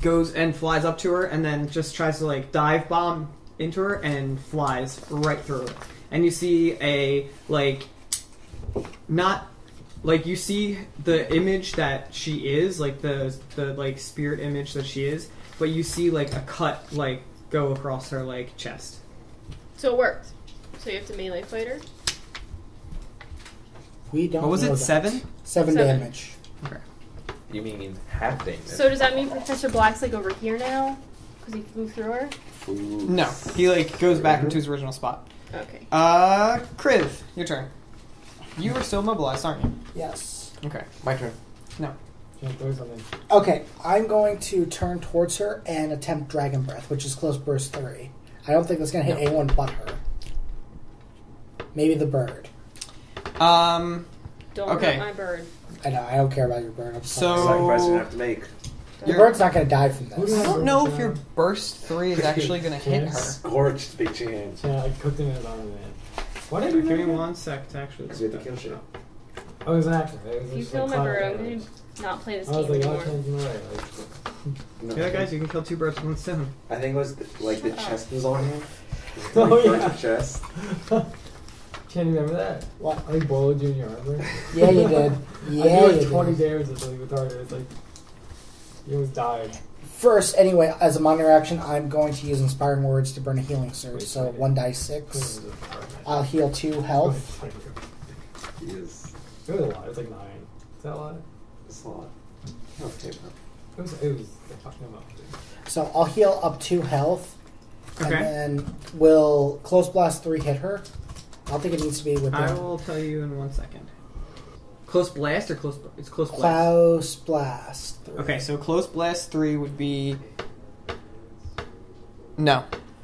goes and flies up to her and then just tries to, like, dive bomb into her and flies right through her. And you see a, like, not, like, you see the image that she is, like, the like, spirit image that she is, but you see, like, a cut, like, go across her, like, chest. So it worked. So you have to melee fight her? We don't What was know it, that. 7? 7 7. damage. Okay. You mean half damage? So does that mean Professor Black's like over here now? Because he flew through her? Ooh. No, he, like, goes back into his original spot. Okay. Kriv, your turn. You are still mobilized, aren't you? Yes. Okay. My turn. No. Can I throw something? Okay, I'm going to turn towards her and attempt Dragon Breath, which is close burst 3. I don't think that's going to hit anyone but her. Maybe the bird. Don't Okay. hurt my bird. I know, I don't care about your bird. I'm So- sorry. Sacrifice you're gonna have to make. The bird's not going to die from Who this. do I don't know if your burst 3 is actually going to hit her. Scorched big chance. Yeah, I cooked him in his arm, man. Why did Give you me do that? 1 sec to actually. Because we have to kill shit. Oh, it was an action. It was If you just, kill like, my bird, I'm climate going damage. to not play this I was game like, oh, anymore. changing the way. Like, Yeah, guys, you can kill 2 birds with 1 stone. I think it was like the Shut up. chest was on him. Oh, Like, yeah. burnt your chest. can't remember that. What? I like boiled you in your armor. Yeah, you did. I Yeah, did like you 20 did. damage until you were targeted. It's like, you almost died. First, anyway, as a minor action, I'm going to use Inspiring Words to burn a healing surge. So 1 die 6. I'll heal 2 health. Yes. It was a lot. It was like 9. Is that a lot? It's a lot. Okay, bro. It was a fucking amount. So I'll heal up 2 health. Okay. And then will Close Blast 3 hit her? I don't think it needs to be within. I will tell you in 1 second. Close blast or close? It's close blast. Close Blast 3. Okay, so close blast 3 would be. No,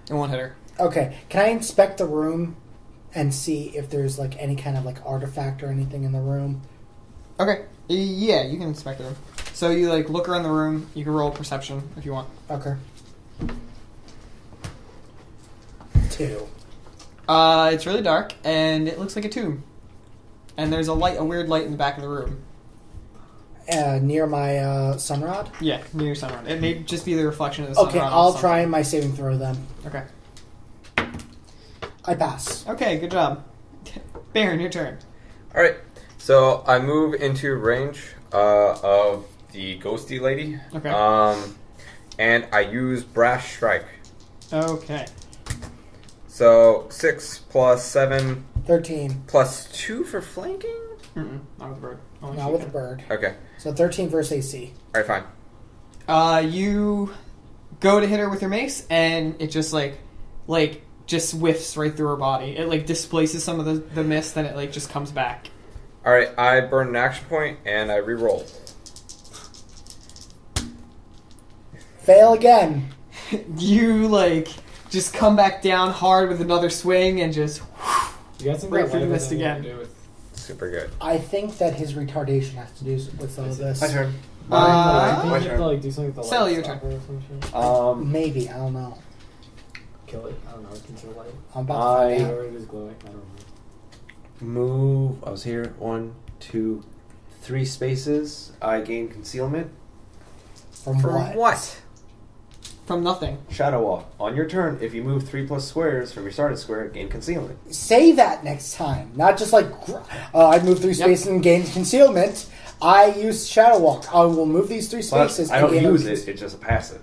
it won't hit her. Okay, can I inspect the room and see if there's like any kind of like artifact or anything in the room? Okay, yeah, you can inspect the room. So you like look around the room. You can roll perception if you want. Okay. 2. It's really dark and it looks like a tomb. And there's a weird light in the back of the room. Near my sunrod? Yeah, near your sunrod. It may just be the reflection of the sunrod. Okay, on I'll something. try my saving throw then. Okay. I pass. Okay, good job. Baron, your turn. Alright, so I move into range of the ghosty lady. Okay. And I use Brash Strike. Okay. So 6 plus 7 13. plus 2 for flanking? Not with the bird. Only Not with the chicken. bird. Okay. So 13 versus AC. Alright, fine. You go to hit her with your mace, and it just just whiffs right through her body. It like displaces some of the mist, then it like just comes back. Alright, I burn an action point and I re-roll. Fail again. You like just come back down hard with another swing, and just You got some Right good through the life mist that again. to do with Super good. I think that his retardation has to do with some of this. My turn. I think My you have turn. to like do something with the Sally, light your turn. stopper or some shit. Maybe, I don't know. Kill it. I don't know. Control light. I'm about to find out. Or it is glowing. I don't know. Move. I was here. 1, 2, 3 spaces. I gain concealment. From what? what? from nothing. Shadow Walk. On your turn, if you move 3+ squares from your starting square, gain concealment. Say that next time. Not just like, I move 3 spaces and gain concealment. I use Shadow Walk. I will move these 3 But spaces I and don't gain use it. It's just a passive.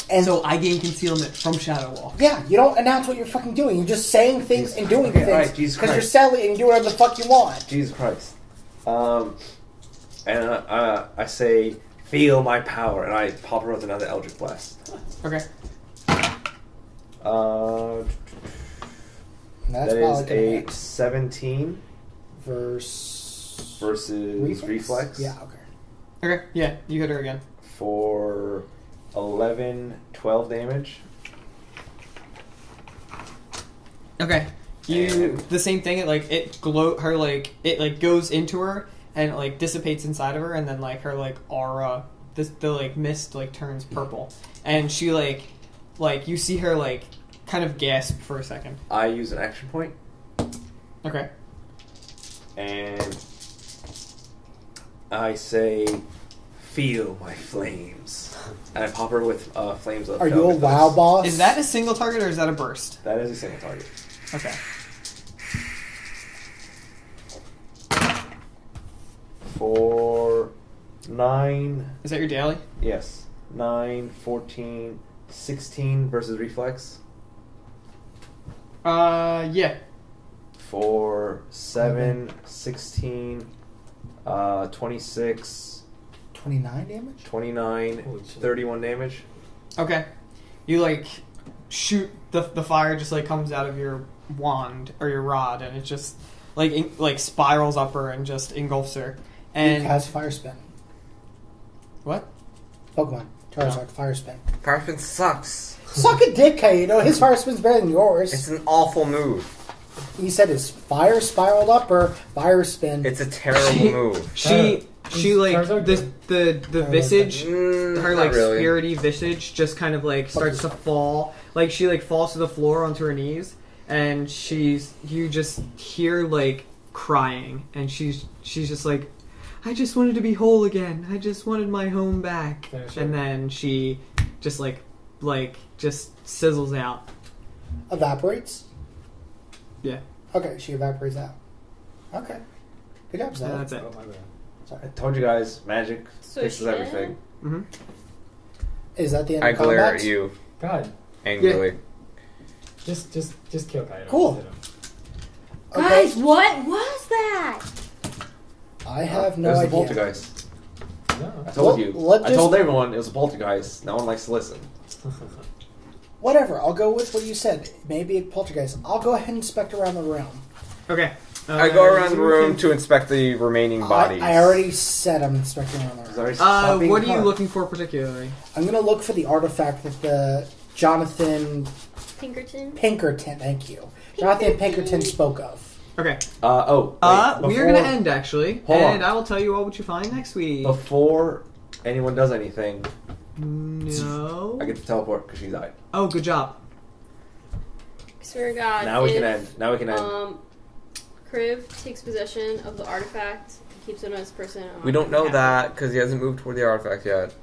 And So I gain concealment from Shadow Walk. yeah, you don't announce what you're fucking doing. You're just saying things and doing Okay, things alright, Jesus because you're Christ. silly and you do whatever the fuck you want. Jesus Christ. And I say, feel my power, and I pop her with another Eldritch Blast. Okay. And that's That probably is gonna a hit. 17 versus versus reflex. Yeah, okay. Okay. Yeah, you hit her again. For 11, 12 damage. Okay. The same thing. It goes into her and it like dissipates inside of her, and then like her like aura, the like mist like turns purple, and she like you see her like kind of gasp for a second. I use an action point, Okay. and I say, "Feel my flames," and I pop her with flames of. Are you a WoW boss? Is that a single target or is that a burst? That is a single target. Okay. For 9. Is that your daily? Yes. 9, 14, 16 versus reflex. Yeah. For 7, 16, 26, 29 damage? 29, Holy shit. 31 damage. Okay. You like shoot the fire just like comes out of your wand or your rod, and it just like spirals up her and just engulfs her. And Luke has Fire Spin. what? Pokemon. Charizard, Fire Spin. Parfin sucks. Suck a dick, Kaido. His Fire Spin's better than yours. It's an awful move. He said his fire spiraled up or Fire Spin. It's a terrible move. She like Charizard the visage, her like Not really. spirity visage just kind of like starts to fall. Like she like falls to the floor onto her knees, and you just hear like crying, and she's just like, I just wanted to be whole again. I just wanted my home back. Finish her. And then she just like just sizzles out. Evaporates? Yeah. Okay, she evaporates out. Okay. Good job, And Zach. that's it. Oh, my bad. I told you guys, magic So fixes shit. everything. Mm-hmm. Is that the end I of glare combat? at you God, angrily. just kill Kaido. Cool. Hit him. Okay. Guys, what was that? I have It no was a idea. poltergeist. No. I told Well, you. let's I just- told everyone it was a poltergeist. No one likes to listen. Whatever, I'll go with what you said. Maybe a poltergeist. I'll go ahead and inspect around the room. Okay. I go around the you room can- to inspect the remaining bodies. I already said I'm inspecting around the room. Sorry, stop being what are you hard. looking for particularly? I'm going to look for the artifact that the Jonathan Pinkerton? Pinkerton, thank you. Jonathan Pinkerton spoke of. Okay. We are We are gonna end actually, Hold and on. I will tell you all what you find next week. Before anyone does anything, No. I get to teleport because she died. Oh, good job. I swear to God. Now we can if, end. Now we can end. Kriv takes possession of the artifact, keeps it on his person. We don't know that because he hasn't moved toward the artifact yet.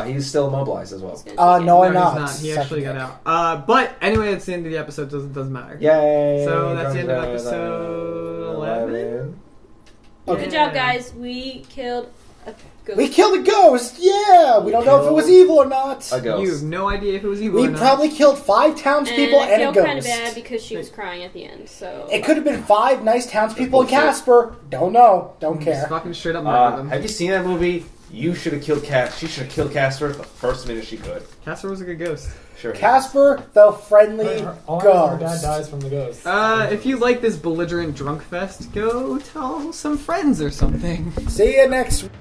He's still immobilized as well. No, I'm No, not. he's not. He Suck actually a got dick. out. But anyway, it's the end of the episode. Doesn't matter. Yay! So that's the end of episode 11. Okay. Good job, guys. We killed a ghost. We killed a ghost! Yeah! We don't know if it was killed evil or not. A ghost. You have no idea if it was evil We or not. probably killed 5 townspeople and I and a feel ghost. kind of bad because she was crying at the end. So It could have been 5 nice townspeople in Bullshit. Casper. Don't know. Don't Just care. fucking straight up murder them. Have you seen that movie? You should have killed Cass. She should have killed Casper the first minute she could. Casper was a good ghost. Sure. Casper, the friendly All I know is her dad ghost. dies from the ghost. If you like this belligerent drunk fest, go tell some friends or something. See you next week.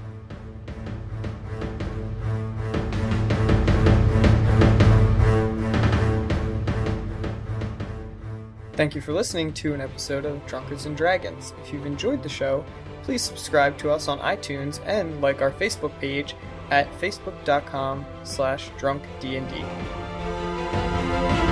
Thank you for listening to an episode of Drunkards and Dragons. If you've enjoyed the show, please subscribe to us on iTunes and like our Facebook page at facebook.com/drunkdnd.